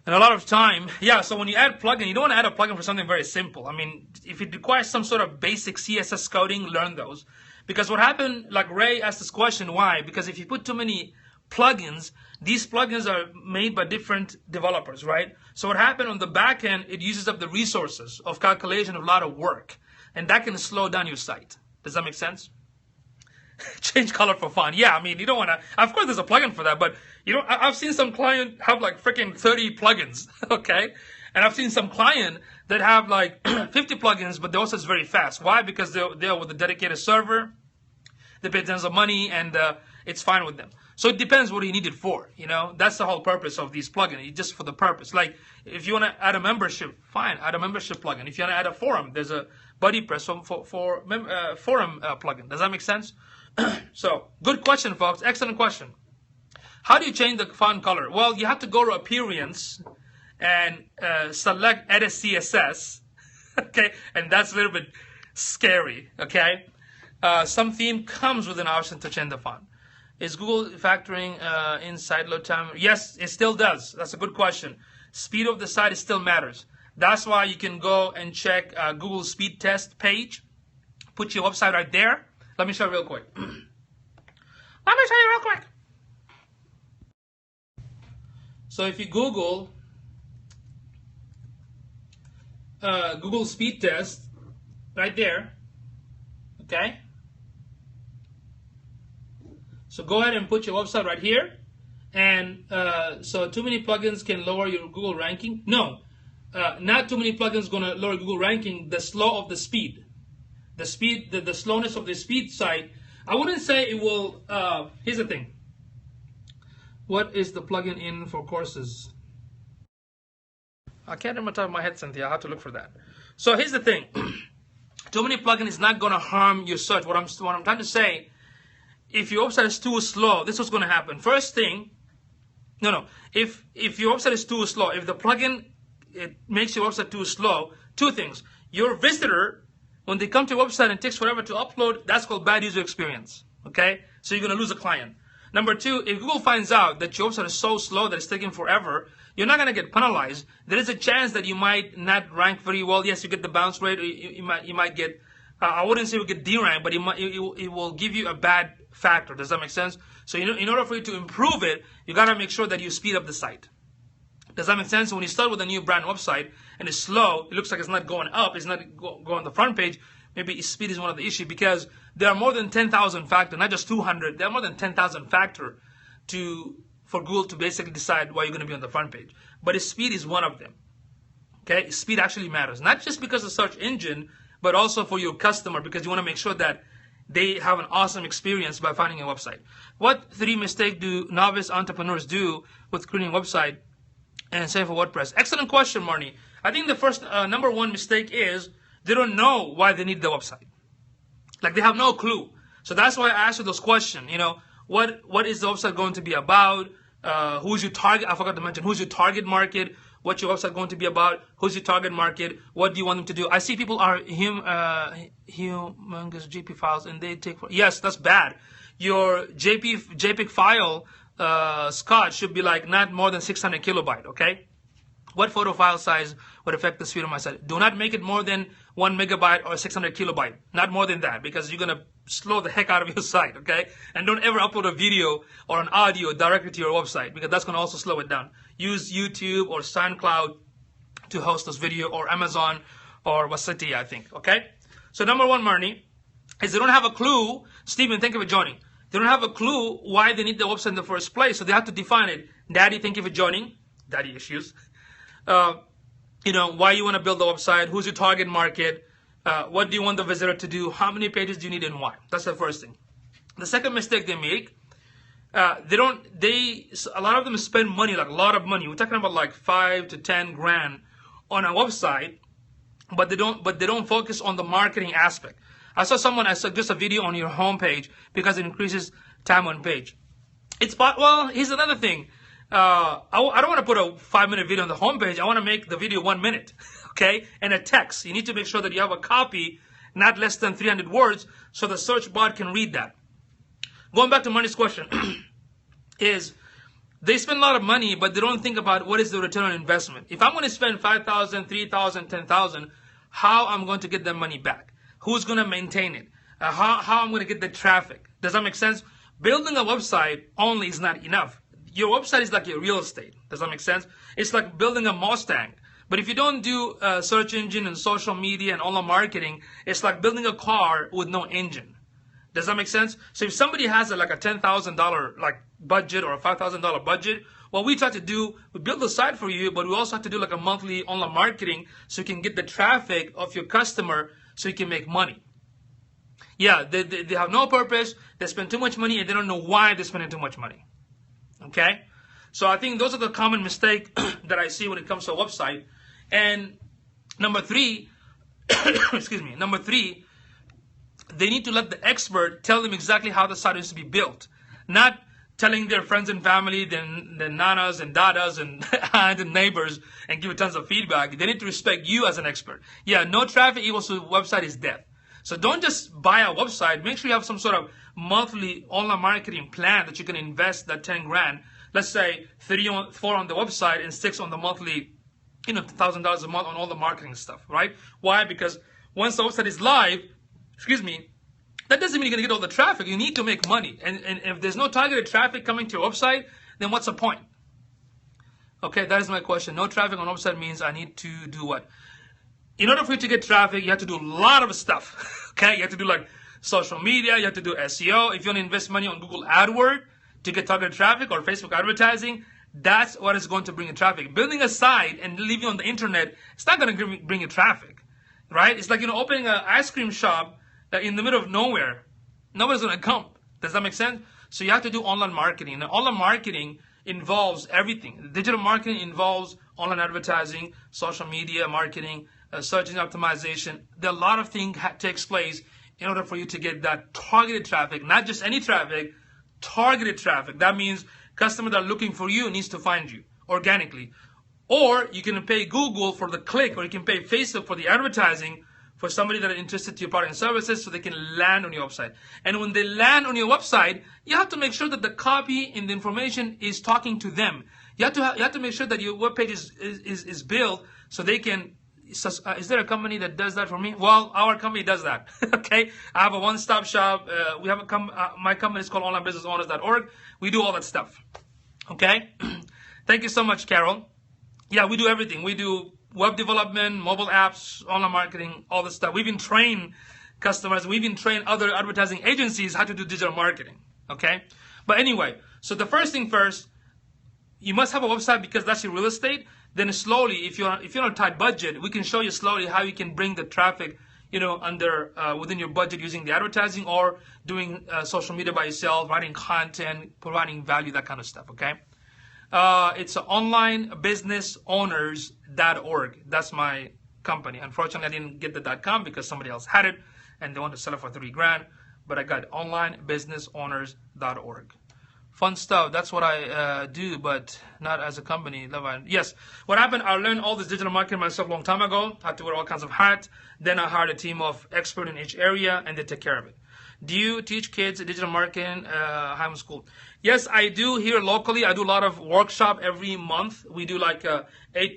And a lot of time, so when you add plugin, you don't want to add a plugin for something very simple. I mean, if it requires some sort of basic CSS coding, learn those. Because what happened, like Ray asked this question, why? Because if you put too many plugins, these plugins are made by different developers, right? So what happened on the back end, it uses up the resources of calculation of a lot of work. And that can slow down your site. Does that make sense? Change color for font. Yeah, I mean, you don't want to, of course there's a plugin for that, but I've seen some client have like freaking 30 plugins, okay? And I've seen some client that have like 50 plugins, but they also is very fast. Why? Because they're with a dedicated server, they pay tons of money, and it's fine with them. So it depends what you need it for, That's the whole purpose of these plugins, it's just for the purpose. Like, if you want to add a membership, fine, add a membership plugin. If you want to add a forum, there's a BuddyPress for forum plugin. Does that make sense? So, good question, folks. Excellent question. How do you change the font color? Well, you have to go to Appearance and select Edit CSS, okay? And that's a little bit scary, okay? Some theme comes with an option to change the font. Is Google factoring in site load time? Yes, it still does. That's a good question. Speed of the site still matters. That's why you can go and check Google speed test page. Put your website right there. Let me show you real quick. So if you Google Google speed test right there, okay? So go ahead and put your website right here. And so too many plugins can lower your Google ranking. No, not too many plugins going to lower Google ranking. The slow of the speed. The speed, the slowness of the speed site, I wouldn't say it will. Here's the thing. What is the plugin in for courses? I can't remember top of my head, Cynthia. I have to look for that. So here's the thing. Too many plugins is not going to harm your search. What I'm trying to say, if your website is too slow, this is what's going to happen. First thing, if your website is too slow, if the plugin it makes your website too slow, two things. Your visitor, when they come to your website and it takes forever to upload, that's called bad user experience, okay? So you're going to lose a client. Number two, if Google finds out that your website is so slow that it's taking forever, you're not going to get penalized. There is a chance that you might not rank very well. Yes, you get the bounce rate. You might get, I wouldn't say you get D-rank, but it will give you a bad factor. Does that make sense? So in order for you to improve it, you got to make sure that you speed up the site. Does that make sense? So when you start with a new brand website and it's slow, it looks like it's not going up, it's not going on the front page, maybe speed is one of the issues because there are more than 10,000 factors, not just 200, there are more than 10,000 factors for Google to basically decide why you're going to be on the front page. But speed is one of them. Okay, speed actually matters, not just because of search engine, but also for your customer because you want to make sure that they have an awesome experience by finding a website. What 3 mistakes do novice entrepreneurs do with creating a website and same for WordPress? Excellent question, Marnie. I think the first number one mistake is they don't know why they need the website. Like they have no clue. So that's why I asked you those questions. What is the website going to be about? Who's your target? I forgot to mention who's your target market. What's your website going to be about? Who's your target market? What do you want them to do? I see people are humongous JP files, and they take. Yes, that's bad. Your JPEG file, Scott, should be like not more than 600 kilobyte. Okay. What photo file size would affect the speed of my site? Do not make it more than 1 megabyte or 600 kilobyte. Not more than that, because you're going to slow the heck out of your site, okay? And don't ever upload a video or an audio directly to your website, because that's going to also slow it down. Use YouTube or SoundCloud to host this video, or Amazon or Wasati, I think, okay? So number one, Marnie, is they don't have a clue. Stephen, thank you for joining. They don't have a clue why they need the website in the first place, so they have to define it. Daddy, thank you for joining. Daddy issues. Why you want to build the website, who's your target market, what do you want the visitor to do, how many pages do you need, and why. That's the first thing. The second mistake they make, a lot of them spend money, like a lot of money. We're talking about like 5 to 10 grand on a website, but they don't focus on the marketing aspect. I saw just a video on your homepage because it increases time on page. Well, here's another thing. I don't want to put a 5-minute video on the homepage. I want to make the video 1 minute, okay? And a text. You need to make sure that you have a copy, not less than 300 words, so the search bot can read that. Going back to Marnie's question, is they spend a lot of money, but they don't think about what is the return on investment. If I'm going to spend 5,000, 3,000, 10,000, how I'm going to get that money back? Who's going to maintain it? How I'm going to get the traffic? Does that make sense? Building a website only is not enough. Your website is like your real estate. Does that make sense? It's like building a Mustang. But if you don't do search engine and social media and online marketing, it's like building a car with no engine. Does that make sense? So if somebody has like a $10,000 like budget or a $5,000 budget, what we try to do, we build the site for you, but we also have to do like a monthly online marketing so you can get the traffic of your customer so you can make money. Yeah, they have no purpose. They spend too much money and they don't know why they're spending too much money. Okay, so I think those are the common mistakes that I see when it comes to a website. And number three, number three, they need to let the expert tell them exactly how the site is to be built, not telling their friends and family, the nanas and dadas and aunts and neighbors, and give tons of feedback. They need to respect you as an expert. Yeah, no traffic equals to website is death. So don't just buy a website. Make sure you have some sort of monthly online marketing plan that you can invest that 10 grand. Let's say 4 on the website and 6 on the monthly, $1,000 a month on all the marketing stuff, right? Why? Because once the website is live, that doesn't mean you're going to get all the traffic. You need to make money. And if there's no targeted traffic coming to your website, then what's the point? Okay, that is my question. No traffic on website means I need to do what? In order for you to get traffic, you have to do a lot of stuff. Okay, you have to do like social media, you have to do SEO. If you want to invest money on Google AdWords to get targeted traffic or Facebook advertising, that's what is going to bring you traffic. Building a site and leaving on the internet, it's not going to bring you traffic, right? It's like opening an ice cream shop in the middle of nowhere. Nobody's going to come. Does that make sense? So you have to do online marketing. And online marketing involves everything. Digital marketing involves online advertising, social media marketing, search engine optimization. There are a lot of things that takes place in order for you to get that targeted traffic, not just any traffic, targeted traffic. That means customers that are looking for you needs to find you organically. Or you can pay Google for the click, or you can pay Facebook for the advertising for somebody that are interested in your product and services so they can land on your website. And when they land on your website, you have to make sure that the copy and the information is talking to them. You have to make sure that your web page is built so they can. Is there a company that does that for me? Well, our company does that. Okay, I have a one-stop shop. We have my company is called onlinebusinessowners.org. We do all that stuff. Okay, thank you so much, Carol. Yeah, we do everything. We do web development, mobile apps, online marketing, all this stuff. We even train customers. We even train other advertising agencies how to do digital marketing. Okay, but anyway, so the first thing first, you must have a website because that's your real estate. Then slowly, if you're on a tight budget, we can show you slowly how you can bring the traffic, within your budget using the advertising or doing social media by yourself, writing content, providing value, that kind of stuff. Okay, it's onlinebusinessowners.org. That's my company. Unfortunately, I didn't get the .com because somebody else had it and they want to sell it for $3 grand. But I got onlinebusinessowners.org. Fun stuff. That's what I do, but not as a company. Yes. What happened, I learned all this digital marketing myself a long time ago. Had to wear all kinds of hats. Then I hired a team of experts in each area, and they take care of it. Do you teach kids digital marketing, high school? Yes, I do here locally. I do a lot of workshop every month. We do like a 8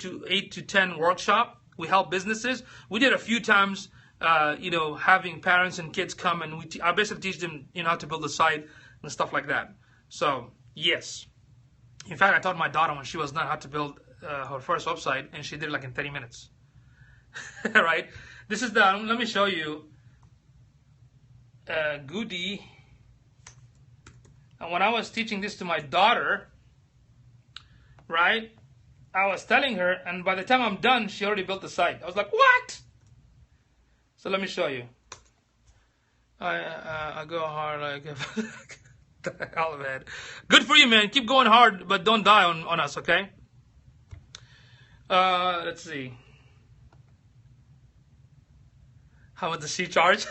to 10 workshop. We help businesses. We did a few times, having parents and kids come, and I basically teach them, how to build a site and stuff like that. So, yes. In fact, I taught my daughter when she was 9 how to build her first website, and she did it like in 30 minutes. Right? This is let me show you Goody. And when I was teaching this to my daughter, right, I was telling her, and by the time I'm done, she already built the site. I was like, what? So let me show you. I go hard like... the hell, man. Good for you, man. Keep going hard, but don't die on us, okay? Let's see. How much does she charge?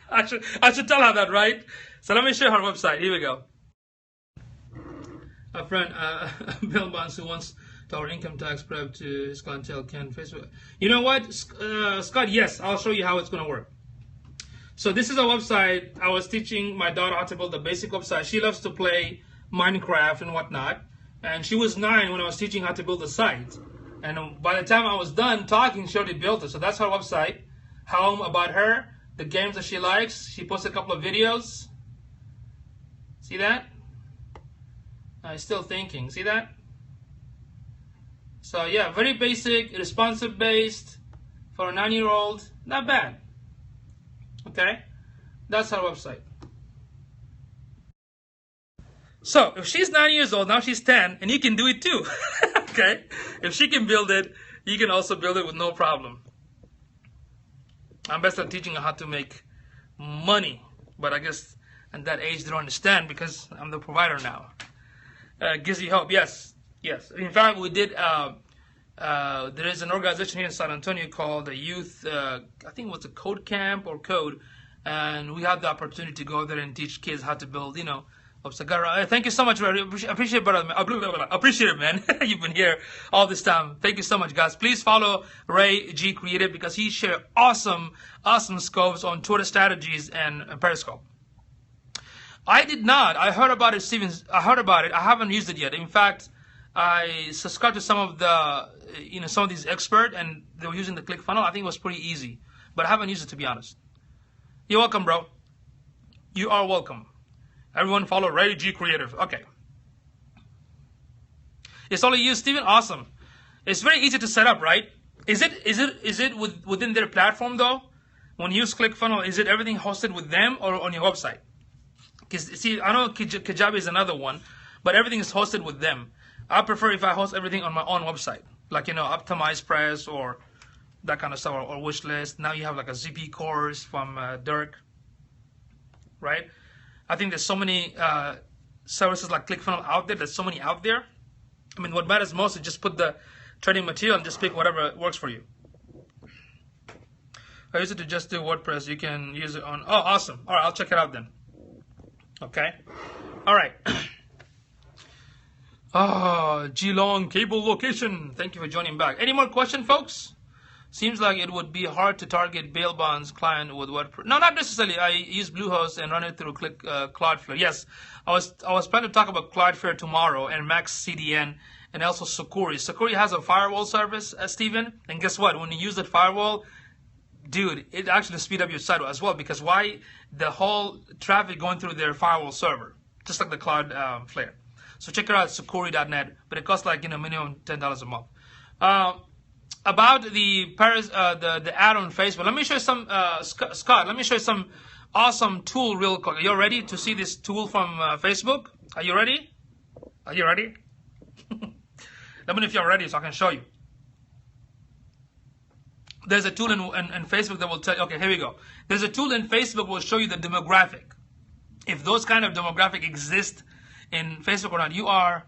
I should tell her that, right? So let me show her website. Here we go. A friend, Bill Bonds, who wants to our income tax prep to his clientele can Facebook. You know what, Scott? Yes, I'll show you how it's going to work. So this is a website. I was teaching my daughter how to build a basic website. She loves to play Minecraft and whatnot. And she was 9 when I was teaching how to build a site. And by the time I was done talking, she already built it. So that's her website. Home about her, the games that she likes. She posted a couple of videos. See that? I'm still thinking. See that? So yeah, very basic, responsive based for a 9-year-old. Not bad. Okay, that's our website. So if she's 9 years old, now she's 10, and you can do it too. Okay, if she can build it, you can also build it with no problem. I'm best at teaching her how to make money, but I guess at that age they don't understand because I'm the provider now. Gives you hope. Yes. In fact, we did. There is an organization here in San Antonio called the Youth, I think it was a Code Camp or Code, and we had the opportunity to go there and teach kids how to build, website. Thank you so much, Ray. Appreciate it, brother. Appreciate it, man. You've been here all this time. Thank you so much, guys. Please follow Ray G Creative because he shares awesome scopes on Twitter strategies and Periscope. I did not. I heard about it, Steven. I heard about it. I haven't used it yet. In fact, I subscribed to some of the, some of these experts, and they were using the ClickFunnels. I think it was pretty easy, but I haven't used it, to be honest. You're welcome, bro. You are welcome. Everyone follow Ray G Creative. Okay. It's only you, Steven. Awesome. It's very easy to set up, right? Is it within their platform though? When you use ClickFunnels, is it everything hosted with them or on your website? Because see, I know Kajabi is another one, but everything is hosted with them. I prefer if I host everything on my own website, like Optimize Press or that kind of stuff, or Wishlist. Now you have like a ZP course from Dirk, right? I think there's so many services like ClickFunnels out there. There's so many out there. I mean, what matters most is just put the training material and just pick whatever works for you. I use it to just do WordPress. You can use it on. Oh, awesome! All right, I'll check it out then. Okay. All right. Geelong cable location. Thank you for joining back. Any more questions, folks? Seems like it would be hard to target bail bonds client with WordPress. No, not necessarily. I use Bluehost and run it through Cloudflare. Yes, I was planning to talk about Cloudflare tomorrow and Max CDN and also Sucuri. Sucuri has a firewall service, Steven. And guess what? When you use that firewall, dude, it actually speed up your site as well, because why? The whole traffic going through their firewall server, just like the Cloudflare. So check it out, Sucuri.net, but it costs like minimum $10 a month. About the ad on Facebook, let me show you some Scott. Let me show you some awesome tool real quick. Are you ready to see this tool from Facebook? Are you ready? Are you ready? Let me know if you're ready so I can show you. There's a tool in Facebook that will tell you, okay, here we go. There's a tool in Facebook that will show you the demographic. If those kind of demographic exist in Facebook or not. You are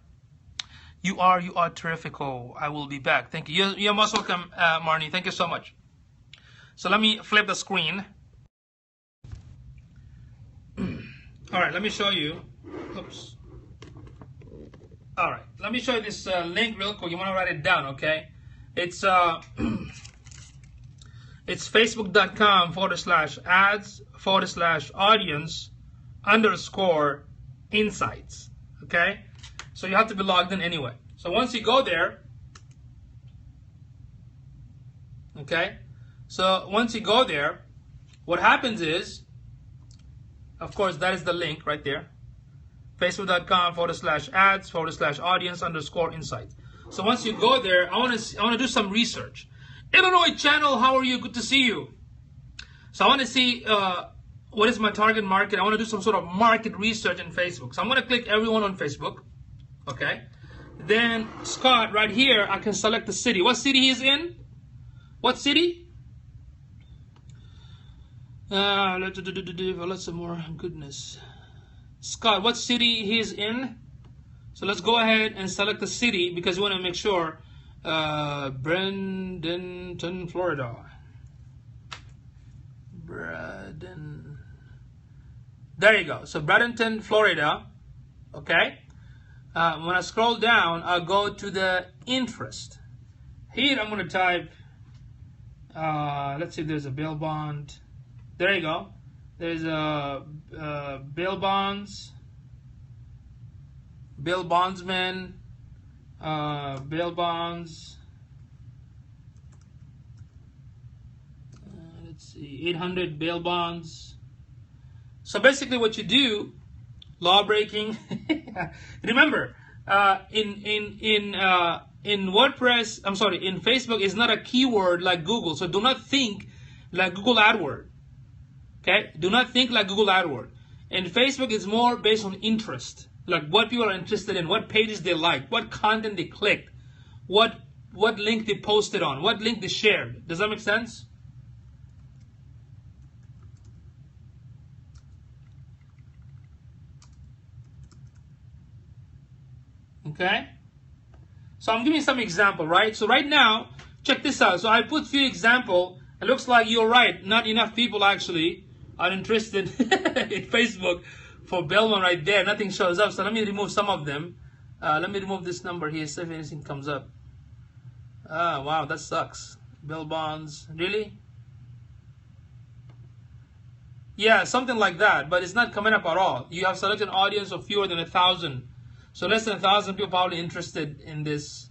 terrific. Oh, I will be back. Thank you. You're most welcome, Marnie. Thank you so much. So let me flip the screen. All right, let me show you. Oops. All right, let me show you this link real quick. You want to write it down, okay? It's it's facebook.com/ads/audience_insights, okay? So you have to be logged in anyway. So once you go there, okay? So once you go there, what happens is, of course, that is the link right there. facebook.com/ads/audience_insights. So once you go there, I want to do some research. Illinois channel, how are you? Good to see you. So I want to see what is my target market. I want to do some sort of market research in Facebook. So I'm going to click everyone on Facebook. Okay. Then Scott, right here, I can select the city. What city he's in? What city? Let's some more goodness. Scott, what city he's in? So let's go ahead and select the city because we want to make sure. Bradenton, Florida. There you go. So Bradenton, Florida. Okay. When I scroll down, I'll go to the interest. Here I'm going to type. Let's see if there's a bail bond. There you go. There's a bail bonds, bail bondsman, bail bonds. Let's see, 800 bail bonds. So basically, what you do, law breaking. Remember, in WordPress, I'm sorry, in Facebook is not a keyword like Google. So do not think like Google AdWord. Okay, do not think like Google AdWord. And Facebook is more based on interest, like what people are interested in, what pages they like, what content they clicked, what link they posted on, what link they shared. Does that make sense? Okay. So I'm giving some example, right? So right now, check this out. So I put few example. It looks like you're right. Not enough people actually are interested in Facebook for Belmont right there. Nothing shows up. So let me remove some of them. Let me remove this number here, see if anything comes up. Ah, wow, that sucks. Bill bonds, really? Yeah, something like that, but it's not coming up at all. You have selected an audience of fewer than 1,000. So less than 1,000 people probably interested in this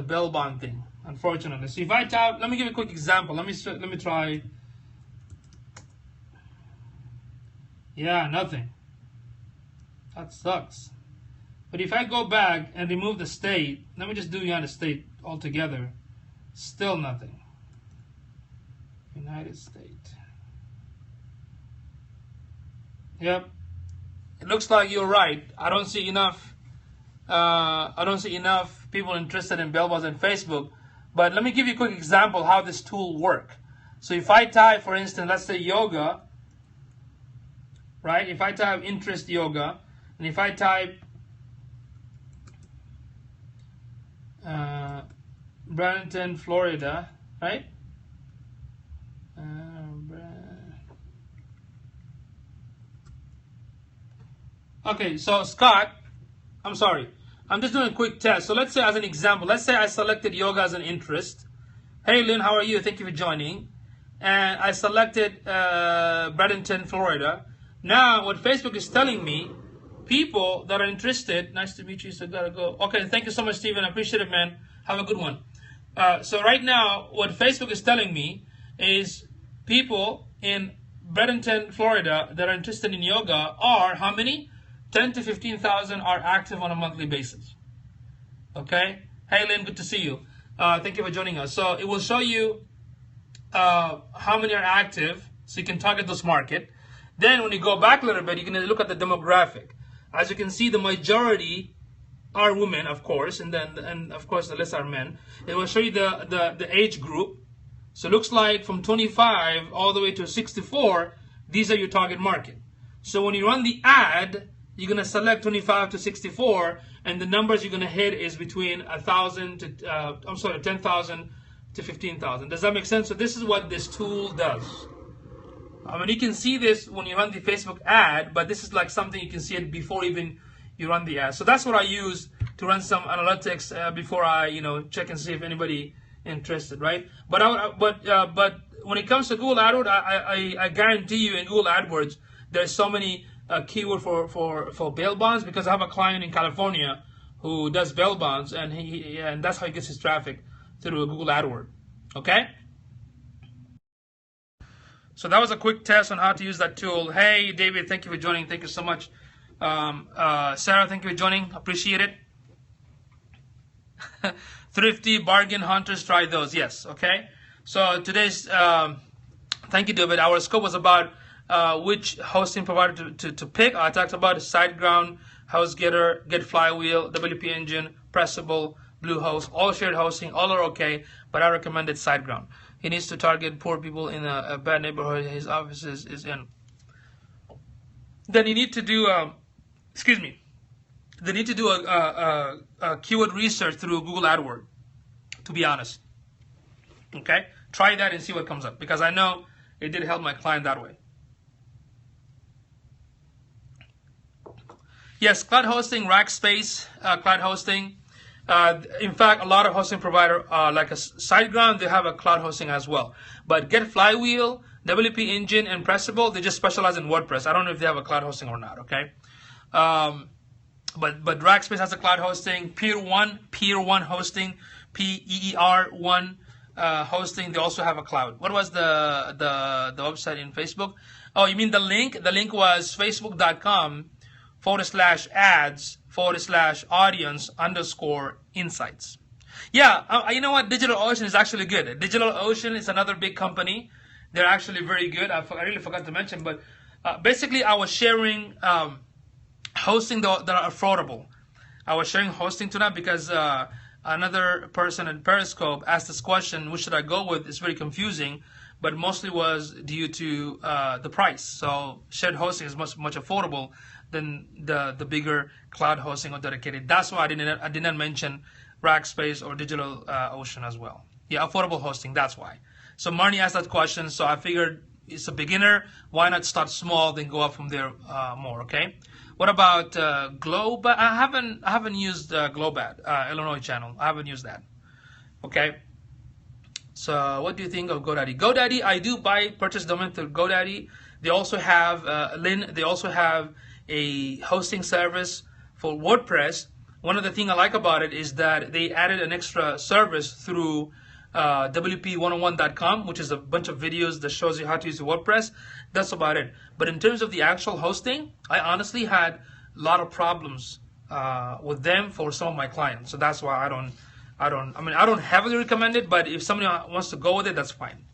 bail bond thing, unfortunately. So if I type, let me give you a quick example. Let me try. Yeah, nothing. That sucks. But if I go back and remove the state, let me just do United States altogether. Still nothing. United States. Yep. It looks like you're right. I don't see enough. I don't see enough people interested in bail bonds on Facebook. But let me give you a quick example how this tool works. So if I type, for instance, let's say yoga. Right? If I type interest yoga, and if I type Bradenton, Florida, right? Okay, so Scott, I'm sorry. I'm just doing a quick test. So let's say as an example, let's say I selected yoga as an interest. Hey Lynn, how are you? Thank you for joining. And I selected Bradenton, Florida. Now, what Facebook is telling me, people that are interested, nice to meet you, so gotta go. Okay, thank you so much, Steven. I appreciate it, man. Have a good one. So right now, what Facebook is telling me is people in Bradenton, Florida that are interested in yoga are how many? 10 to 15,000 are active on a monthly basis. Okay? Hey, Lynn, good to see you. Thank you for joining us. So it will show you how many are active, so you can target this market. Then when you go back a little bit, you can look at the demographic. As you can see, the majority are women, of course, and of course the rest are men. It will show you the age group. So it looks like from 25 all the way to 64, these are your target market. So when you run the ad, you're going to select 25 to 64, and the numbers you're going to hit is between 10,000 to 15,000. Does that make sense? So this is what this tool does. I mean, you can see this when you run the Facebook ad, but this is like something you can see it before even you run the ads. So that's what I use to run some analytics before I check and see if anybody interested, right? But but when it comes to Google AdWords, I guarantee you in Google AdWords there's so many keyword for bail bonds, because I have a client in California who does bail bonds, and that's how he gets his traffic, through Google AdWords. Okay. So that was a quick test on how to use that tool. Hey, David, thank you for joining. Thank you so much. Sarah, thank you for joining. Appreciate it. Thrifty bargain hunters, try those. Yes. Okay. So today's thank you, David. Our scope was about which hosting provider to pick. I talked about SiteGround, HostGator, Get Flywheel, WP Engine, Pressable, Bluehost, all shared hosting. All are okay, but I recommended SiteGround. He needs to target poor people in a bad neighborhood his office is in. Then you need to do, excuse me, they need to do a keyword research through Google AdWords, to be honest. Okay? Try that and see what comes up, because I know it did help my client that way. Yes, cloud hosting, Rackspace, cloud hosting. In fact, a lot of hosting provider, like a SiteGround, they have a cloud hosting as well. But Get Flywheel, WP Engine, and Pressable, they just specialize in WordPress. I don't know if they have a cloud hosting or not. Okay, but Rackspace has a cloud hosting. Peer One hosting, PEER1 hosting. They also have a cloud. What was the website in Facebook? Oh, you mean the link? The link was facebook.com/ads/audience_insights. Yeah, you know what? DigitalOcean is actually good. DigitalOcean is another big company. They're actually very good. I really forgot to mention, but basically I was sharing hosting that are affordable. I was sharing hosting to them because another person in Periscope asked this question, which should I go with? It's very confusing, but mostly was due to the price. So shared hosting is much affordable than the bigger cloud hosting or dedicated. That's why I did not mention Rackspace or DigitalOcean as well. Yeah, affordable hosting, that's why. So Marnie asked that question, so I figured it's a beginner. Why not start small, then go up from there more, okay? What about Globat? I haven't used Globat, Illinois channel. I haven't used that. Okay. So what do you think of GoDaddy? GoDaddy, I do purchase domain through GoDaddy. They also have They also have a hosting service for WordPress. One of the things I like about it is that they added an extra service through WP101.com, which is a bunch of videos that shows you how to use WordPress. That's about it. But in terms of the actual hosting, I honestly had a lot of problems with them for some of my clients. So that's why I don't heavily recommend it, but if somebody wants to go with it, that's fine.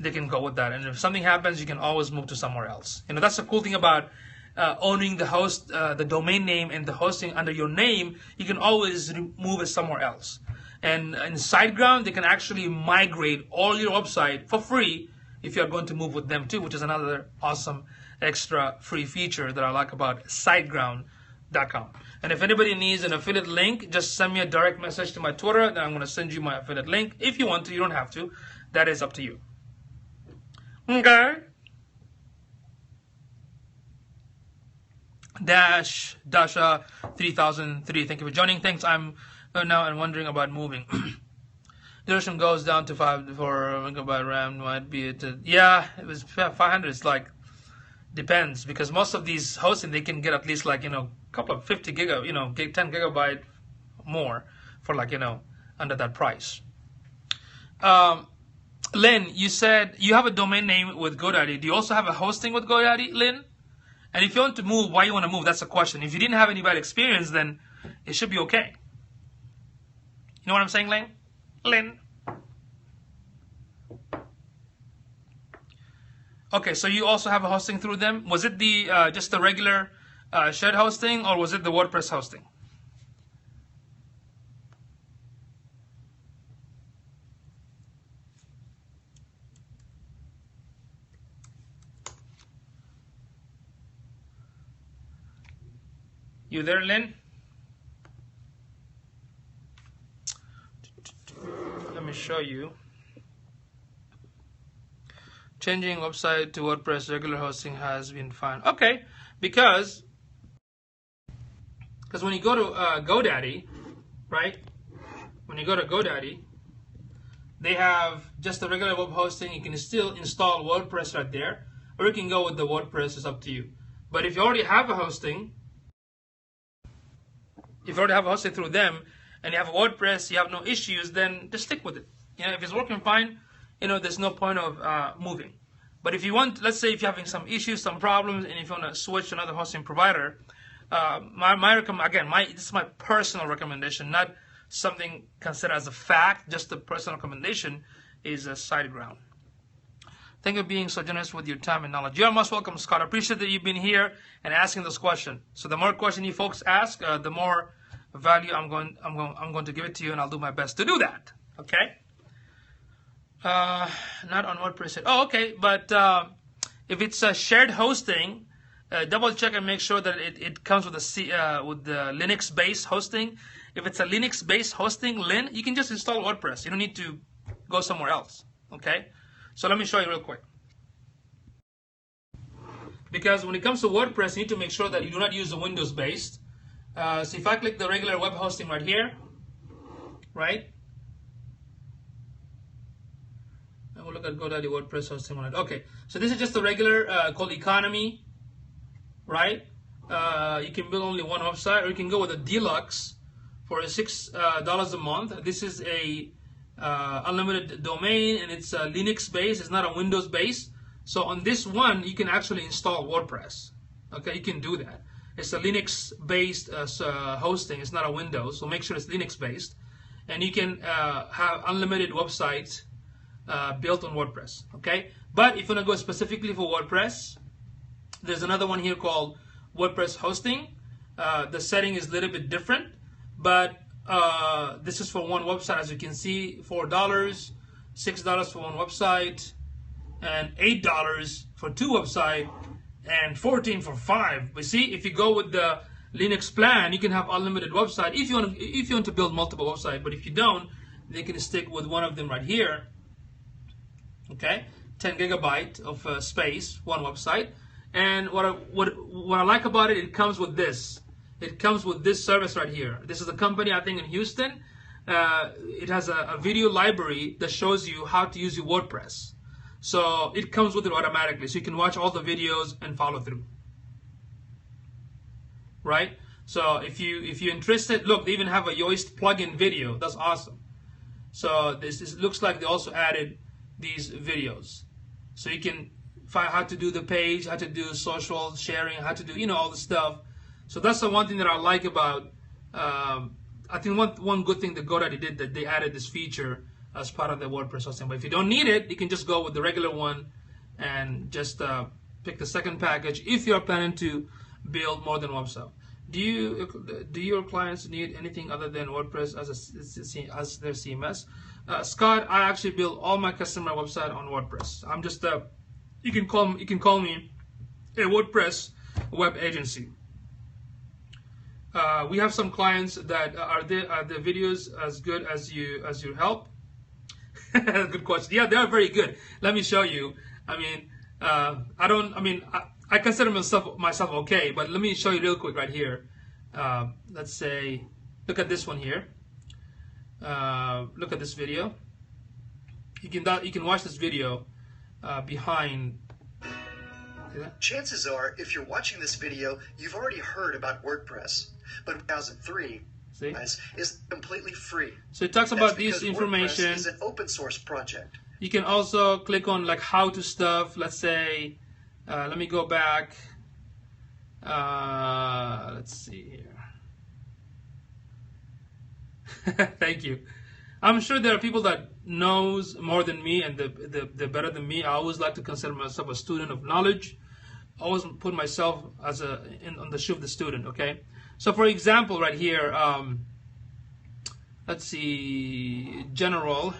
They can go with that. And if something happens, you can always move to somewhere else. That's the cool thing about owning the host, the domain name and the hosting under your name. You can always move it somewhere else. And in SiteGround, they can actually migrate all your website for free if you're going to move with them too, which is another awesome extra free feature that I like about SiteGround.com. And if anybody needs an affiliate link, just send me a direct message to my Twitter, then I'm going to send you my affiliate link. If you want to, you don't have to. That is up to you. Okay. Dasha 3003. Thank you for joining. Thanks. I'm now and wondering about moving. Duration goes down to 5 for megabyte RAM. Might be it. Yeah, it was 500. It's like depends, because most of these hosting they can get at least like a couple of 50 gig, 10 gigabyte more for like under that price. Lynn, you said you have a domain name with GoDaddy. Do you also have a hosting with GoDaddy, Lynn? And if you want to move, why you want to move? That's the question. If you didn't have any bad experience, then it should be okay. You know what I'm saying, Lynn? Lynn. Okay, so you also have a hosting through them. Was it the just the regular shared hosting, or was it the WordPress hosting? You there, Lynn? Let me show you. Changing website to WordPress regular hosting has been fine. Okay, because Because when you go to GoDaddy, right? When you go to GoDaddy, they have just the regular web hosting. You can still install WordPress right there, or you can go with the WordPress. It's up to you. But if you already have a hosting, through them, and you have a WordPress, you have no issues, then just stick with it. You know, if it's working fine, you know, there's no point of moving. But if you want, let's say if you're having some issues, some problems, and if you want to switch to another hosting provider, this is my personal recommendation, not something considered as a fact, just a personal recommendation, is a SiteGround. Thank you for being so generous with your time and knowledge. You're most welcome, Scott. I appreciate that you've been here and asking this question. So the more questions you folks ask, the more value I'm going to give it to you, and I'll do my best to do that. Okay. Not on WordPress. Oh, okay. But if it's a shared hosting, double check and make sure that it comes with the Linux-based hosting. If it's a Linux-based hosting, you can just install WordPress. You don't need to go somewhere else. Okay. So let me show you real quick. Because when it comes to WordPress, you need to make sure that you do not use the Windows-based. So if I click the regular web hosting right here, right? And we'll look at GoDaddy WordPress hosting. Okay, so this is just the regular called Economy, right? You can build only one website, or you can go with a Deluxe for $6 a month. This is a unlimited domain, and it's Linux-based. It's not a Windows-based. So on this one, you can actually install WordPress. Okay, you can do that. It's a Linux-based hosting. It's not a Windows, so make sure it's Linux-based. And you can have unlimited websites built on WordPress. Okay, but if you want to go specifically for WordPress, there's another one here called WordPress hosting. The setting is a little bit different, but this is for one website. As you can see, $4, $6 for one website, and $8 for two websites, and $14 for 5. But see, if you go with the Linux plan, you can have unlimited website if you want to build multiple websites. But if you don't, they can stick with one of them right here. Okay, 10 gigabyte of space, one website. And what I like about it, it comes with this. It comes with this service right here. This is a company, I think, in Houston. It has a video library that shows you how to use your WordPress. So it comes with it automatically. So you can watch all the videos and follow through. Right? So if you're interested, look, they even have a Yoast plugin video. That's awesome. So looks like they also added these videos. So you can find how to do the page, how to do social sharing, how to do, all the stuff. So that's the one thing that I like about, I think one good thing that GoDaddy did, that they added this feature as part of the WordPress hosting. But if you don't need it, you can just go with the regular one and just pick the second package if you're planning to build more than one website. Do your clients need anything other than WordPress as their CMS? Scott, I actually build all my customer website on WordPress. I'm just you can call me a WordPress web agency. We have some clients that are the videos as good as your help? Good question. Yeah, they are very good. Let me show you. I mean, I consider myself okay, but let me show you real quick right here. Let's say, look at this one here. Look at this video. You can watch this video behind. Chances are, if you're watching this video, you've already heard about WordPress, but 2003 is completely free. So it talks about this information. WordPress is an open source project. You can also click on like how to stuff. Let's say, let me go back. Let's see here. Thank you. I'm sure there are people that knows more than me, and they're better than me. I always like to consider myself a student of knowledge. I always put myself as on the shoe of the student. Okay. So for example, right here, let's see, general.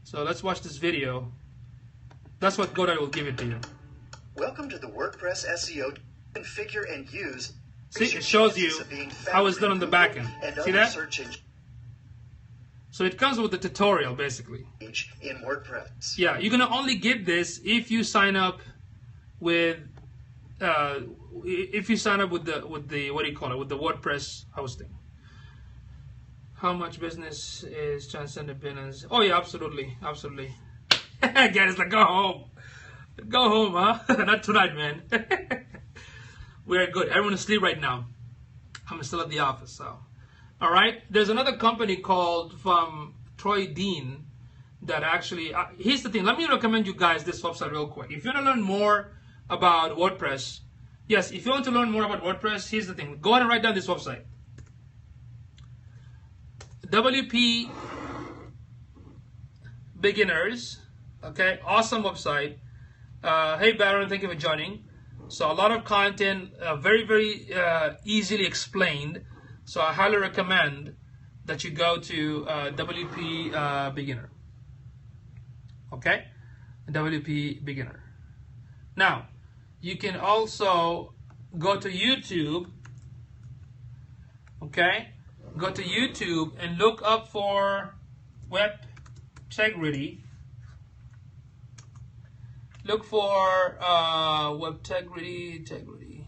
So let's watch this video. That's what GoDaddy will give it to you. Welcome to the WordPress SEO. Configure and use. See, it shows you how it's done on the back end. See that? So it comes with the tutorial, basically. In WordPress. Yeah, you're gonna only get this if you sign up with if you sign up with the what do you call it, with the WordPress hosting. How much business is transcendent business? Oh yeah, absolutely, absolutely. Guys, like, go home, huh? Not tonight, man. We're good. Everyone is asleep right now. I'm still at the office, so. All right. There's another company called from Troy Dean that actually. Here's the thing. Let me recommend you guys this website real quick. If you want to learn more about WordPress, yes. If you want to learn more about WordPress, here's the thing. Go ahead and write down this website. WP Beginners. Okay. Awesome website. Hey Baron, thank you for joining. So a lot of content, very easily explained. So I highly recommend that you go to WP Beginner. Okay, WP Beginner. Now, you can also go to YouTube. Okay, go to YouTube and look up for Webtegrity. Look for Webtegrity.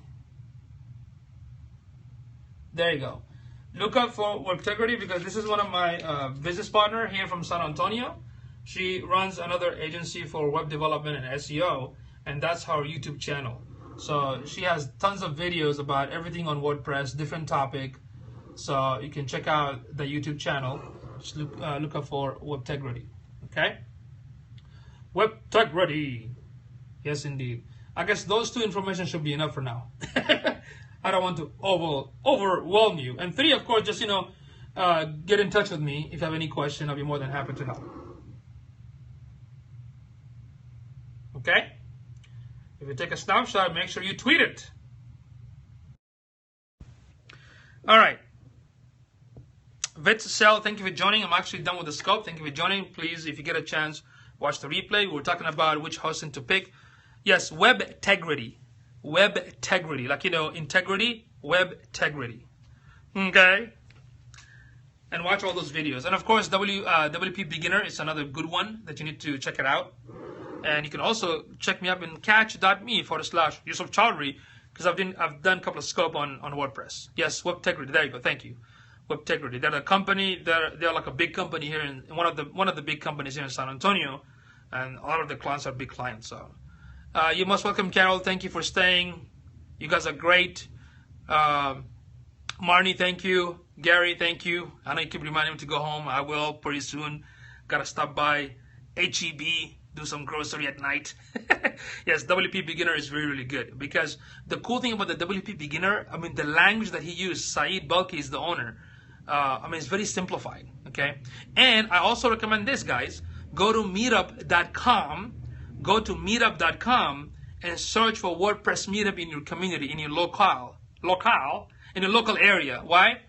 There you go. Look up for Webtegrity because this is one of my business partner here from San Antonio. She runs another agency for web development and SEO, and that's her YouTube channel. So she has tons of videos about everything on WordPress, different topic. So you can check out the YouTube channel. Just look up for Webtegrity. Okay. Webtegrity. Yes, indeed. I guess those two information should be enough for now. I don't want to overwhelm you. And 3, of course, just, get in touch with me. If you have any question, I'll be more than happy to help. Okay? If you take a snapshot, make sure you tweet it. All right. Vetscell, thank you for joining. I'm actually done with the scope. Thank you for joining. Please, if you get a chance, watch the replay. We're talking about which hosting to pick. Yes, Webtegrity. Webtegrity. Like, integrity, Webtegrity. Okay? And watch all those videos. And of course, WP Beginner is another good one that you need to check it out. And you can also check me up in catch.me/yusufchowdhury because I've done a couple of scope on WordPress. Yes, Webtegrity. There you go. Thank you. Webtegrity. They're a company. They're like a big company here in one of the big companies here in San Antonio, and a lot of the clients are big clients. So. You're most welcome, Carol. Thank you for staying. You guys are great. Marnie, thank you. Gary, thank you. I know you keep reminding me to go home. I will pretty soon. Gotta stop by HEB, do some grocery at night. Yes, WP Beginner is really good because the cool thing about the WP Beginner, I mean, the language that he used, Saeed Balki is the owner. It's very simplified. Okay, and I also recommend this, guys. Go to meetup.com. Go to meetup.com and search for WordPress meetup in your community, in your local, in your local area. Why?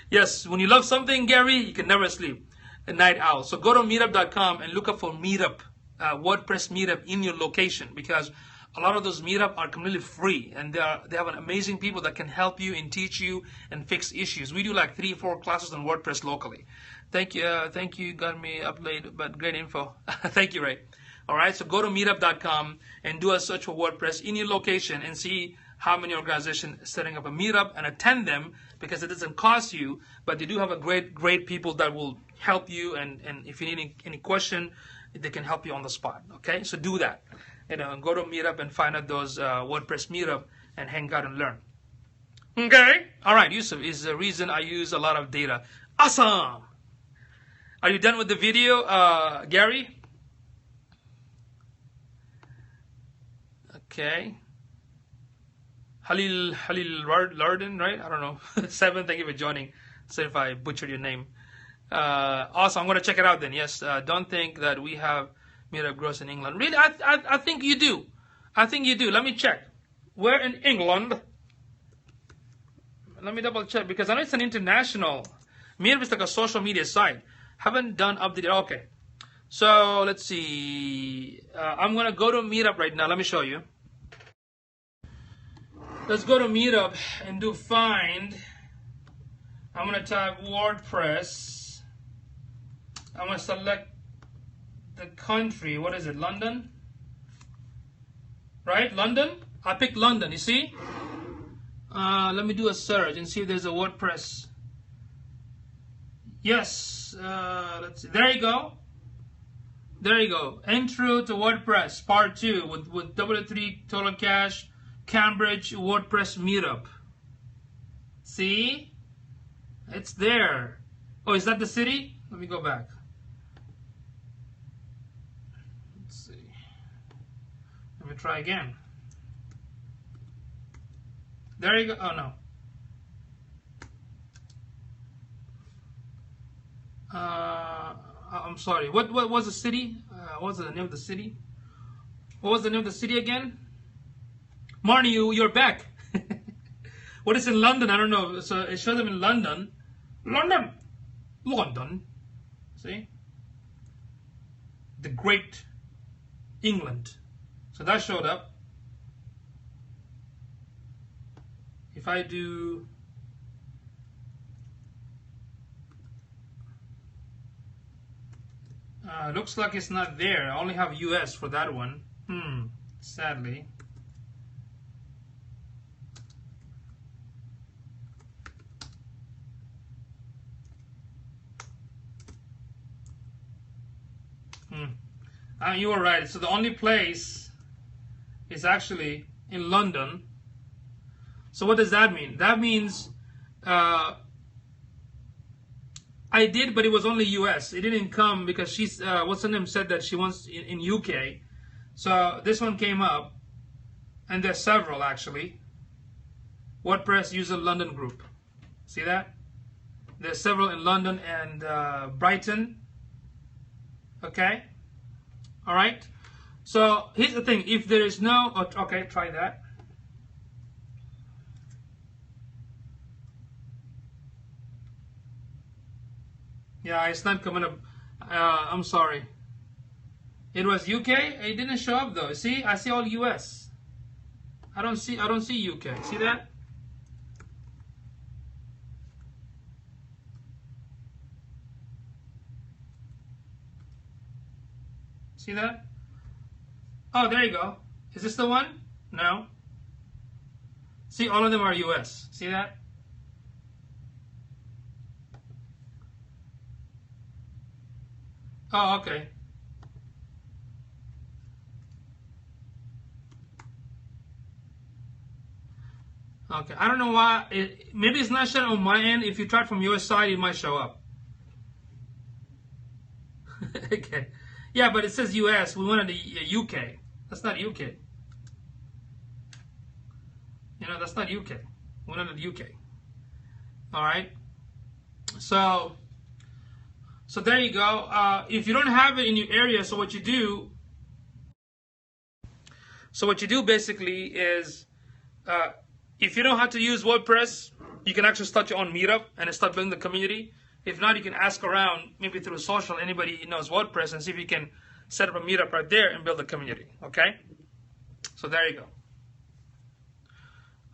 Yes, when you love something, Gary, you can never sleep. A night owl. So go to meetup.com and look up for meetup, WordPress meetup in your location because a lot of those meetup are completely free and they have an amazing people that can help you and teach you and fix issues. We do like 3 or 4 classes on WordPress locally. Thank you, got me up late, but great info. Thank you, Ray. All right, so go to meetup.com and do a search for WordPress in your location and see how many organizations setting up a meetup and attend them because it doesn't cost you, but they do have a great people that will help you and if you need any question, they can help you on the spot. Okay, so do that. Go to meetup and find out those WordPress meetup and hang out and learn. Okay, all right, Yusuf is the reason I use a lot of data. Awesome. Are you done with the video, Gary? Okay. Halil Larden, right? I don't know. 7, thank you for joining. Sorry if I butchered your name. Awesome, I'm going to check it out then. Yes, don't think that we have meetup gross in England. Really, I think you do. I think you do. Let me check. Where in England? Let me double check because I know it's an international. Meetup is like a social media site. Haven't done updated. Okay. So let's see. I'm going to go to Meetup right now. Let me show you. Let's go to Meetup and do find. I'm going to type WordPress. I'm going to select the country. What is it? London? Right? London? I picked London, you see? Let me do a search and see if there's a WordPress. Yes, let's see. There you go. There you go. Intro to WordPress, part 2 with W3 Total Cash, Cambridge WordPress Meetup. See? It's there. Oh, is that the city? Let me go back. Let's see. Let me try again. There you go. Oh, no. I'm sorry. What was the city? What was the name of the city? What was the name of the city again? Marnie, you're back. What is in London? I don't know. So it shows them in London. London. See? The Great England. So that showed up. If I do... looks like it's not there. I only have US for that one. Sadly. You were right. So the only place is actually in London. So what does that mean? That means I did, but it was only US. It didn't come because she's what's her name said that she wants in UK. So this one came up, and there's several actually. WordPress user London group. See that? There's several in London and Brighton. Okay. All right. So here's the thing: if there is no, okay, try that. Yeah, it's not coming up. I'm sorry. It was UK. It didn't show up though. See, I see all US. I don't see UK. See that? See that? Oh, there you go. Is this the one? No. See, all of them are US. See that? Oh, okay. Okay, I don't know why. Maybe it's not showing on my end. If you try it from your side, it might show up. Okay. Yeah, but it says US. We wanted the UK. That's not UK. You know, that's not UK. We wanted the UK. All right. So there you go. If you don't have it in your area, so what you do basically is, if you know how to use WordPress, you can actually start your own meetup and start building the community. If not, you can ask around, maybe through social, anybody knows WordPress, and see if you can set up a meetup right there and build a community. Okay? So there you go.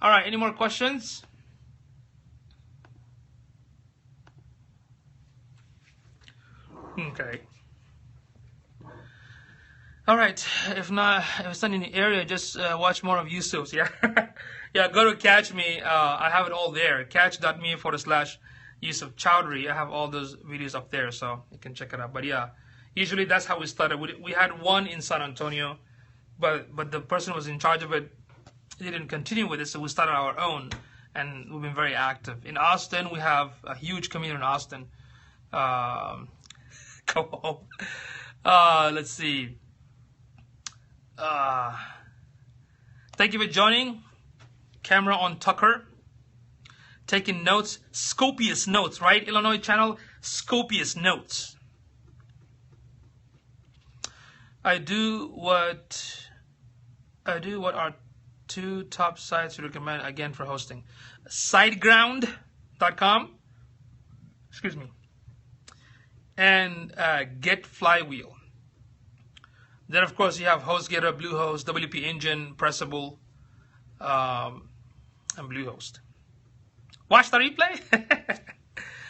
All right, any more questions? Okay. All right. If it's not in the area, just watch more of Yusuf's. Yeah. Yeah. Go to Catch Me. I have it all there. Catch.me/YusufChowdhury. I have all those videos up there, so you can check it out. But yeah, usually that's how we started. We had one in San Antonio, but the person who was in charge of it didn't continue with it, so we started our own, and we've been very active. In Austin, we have a huge community in Austin. Go home. Let's see. Thank you for joining. Camera on Tucker. Taking notes. Scopious notes, right? Illinois channel. Scopious notes. I do what are 2 top sites you recommend again for hosting. Siteground.com. Excuse me. And Get Flywheel. Then, of course, you have HostGator, Bluehost, WP Engine, Pressable, and Bluehost. Watch the replay.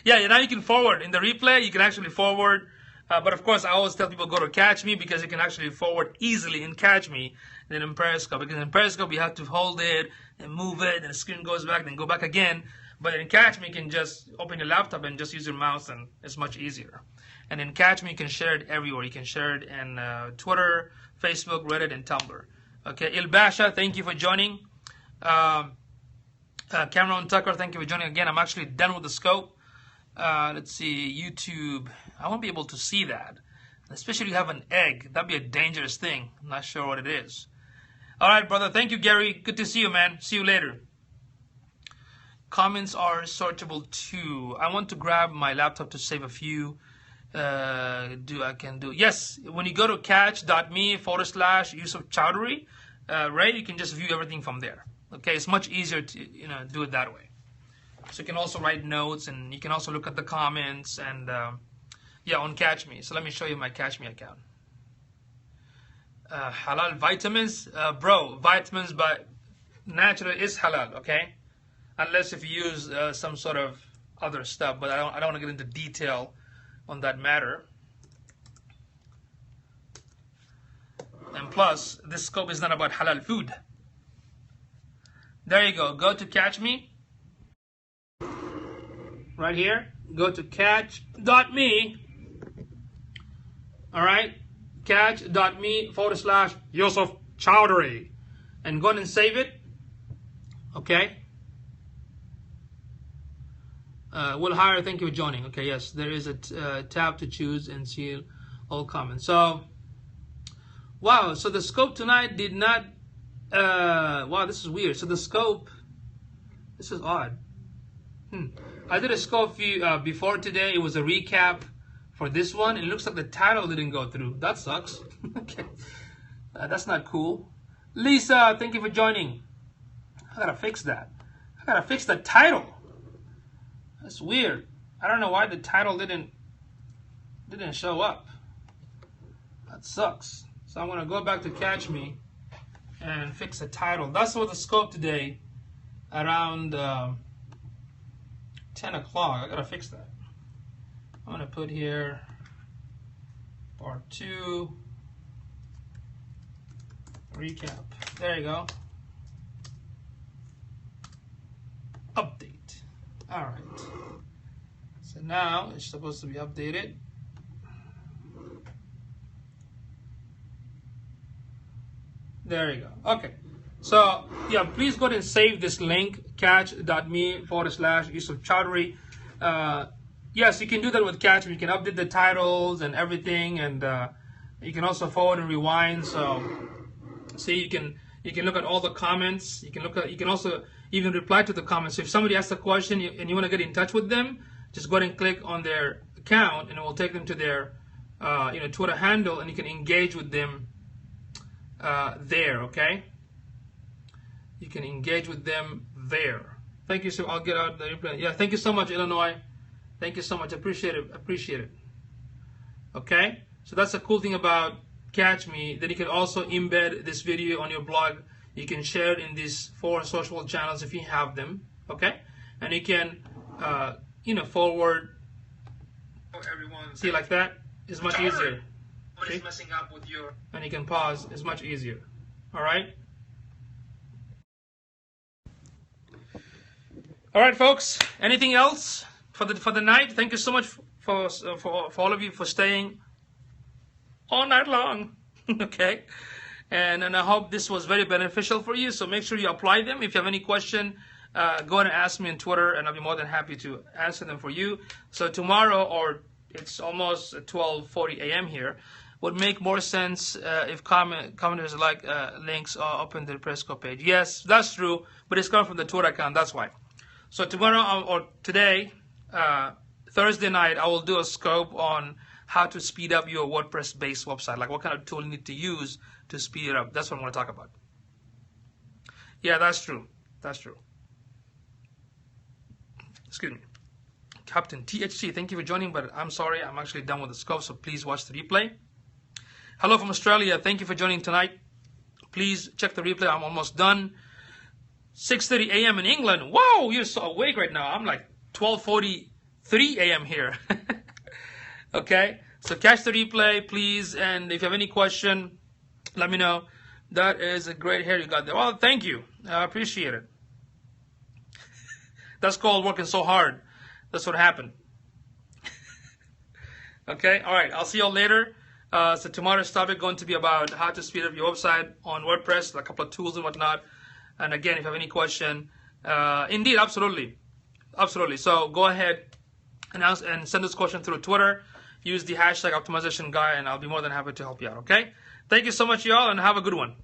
Yeah, now you can forward. In the replay, you can actually forward But of course, I always tell people go to Catch Me because you can actually forward easily in Catch Me than in Periscope. Because in Periscope, you have to hold it and move it, and the screen goes back, then go back again. But in Catch Me, you can just open your laptop and just use your mouse, and it's much easier. And in Catch Me, you can share it everywhere. You can share it in Twitter, Facebook, Reddit, and Tumblr. Okay, Il Basha, thank you for joining. Cameron Tucker, thank you for joining again. I'm actually done with the scope. Let's see, YouTube. I won't be able to see that. Especially if you have an egg. That'd be a dangerous thing. I'm not sure what it is. All right, brother. Thank you, Gary. Good to see you, man. See you later. Comments are searchable too. I want to grab my laptop to save a few. Yes, when you go to catch.me/yusufchowdhury, right, you can just view everything from there. Okay, it's much easier to do it that way. So you can also write notes, and you can also look at the comments, and yeah, on Catch Me. So let me show you my Catch Me account. Halal vitamins, bro. Vitamins by natural is halal, okay? Unless if you use some sort of other stuff, but I don't want to get into detail on that matter. And plus, this scope is not about halal food. There you go. Go to Catch Me. Right here. Go to catch.me. All right. Catch.me/yusufchowdhury. And go ahead and save it. Okay. Will Hire, thank you for joining. Okay, yes, there is a tab to choose and see all comments. So, wow, so the scope tonight did not, wow, this is weird. So the scope, this is odd. I did a scope before today. It was a recap for this one. It looks like the title didn't go through. That sucks. Okay, that's not cool. Lisa, thank you for joining. I gotta fix that. I gotta fix the title. That's weird. I don't know why the title didn't show up. That sucks. So I'm gonna go back to Catch Me and fix the title. That's what the scope today around 10 o'clock. I gotta fix that. I'm gonna put here part 2 recap. There you go. Update. All right. So now it's supposed to be updated. There you go. Okay. So yeah, please go ahead and save this link, catch.me/yusufchowdhury. Yes, you can do that with Catch Me. You can update the titles and everything, and you can also forward and rewind. So see, you can look at all the comments. You can also even reply to the comments. So if somebody asks a question and you want to get in touch with them, just go ahead and click on their account, and it will take them to their Twitter handle, and you can engage with them there. Okay, you can engage with them there. Thank you. So I'll get out the replay. Yeah, thank you so much, Illinois. Thank you so much. Appreciate it. Appreciate it. Okay, so that's the cool thing about Catch Me, that you can also embed this video on your blog. You can share it in these 4 social channels if you have them, okay? And you can, forward. See, like that is much easier. What is messing up with your? And you can pause. It's much easier. All right. All right, folks. Anything else for the night? Thank you so much for all of you for staying all night long. Okay. And I hope this was very beneficial for you. So make sure you apply them. If you have any question, go ahead and ask me on Twitter, and I'll be more than happy to answer them for you. So tomorrow, or it's almost 12:40 a.m. here, would make more sense if commenters like links are up in the Periscope page. Yes, that's true, but it's coming from the Twitter account. That's why. So tomorrow or today, Thursday night, I will do a scope on how to speed up your WordPress-based website, like what kind of tool you need to use to speed it up. That's what I'm going to talk about. Yeah, that's true. That's true. Excuse me. Captain THC, thank you for joining, but I'm sorry, I'm actually done with the scope, so please watch the replay. Hello from Australia, thank you for joining tonight. Please check the replay, I'm almost done. 6:30 a.m. in England. Whoa, you're so awake right now. I'm like 12:43 a.m. here. Okay, So catch the replay, please. And if you have any question, let me know. That is a great hair you got there. Well, thank you. I appreciate it. That's called working so hard. That's what happened. Okay, all right. I'll see y'all later. So tomorrow's topic going to be about how to speed up your website on WordPress, a couple of tools and whatnot. And again, if you have any question, indeed, absolutely. Absolutely. So go ahead and send this question through Twitter. Use the hashtag optimization guy, and I'll be more than happy to help you out, okay? Thank you so much, y'all, and have a good one.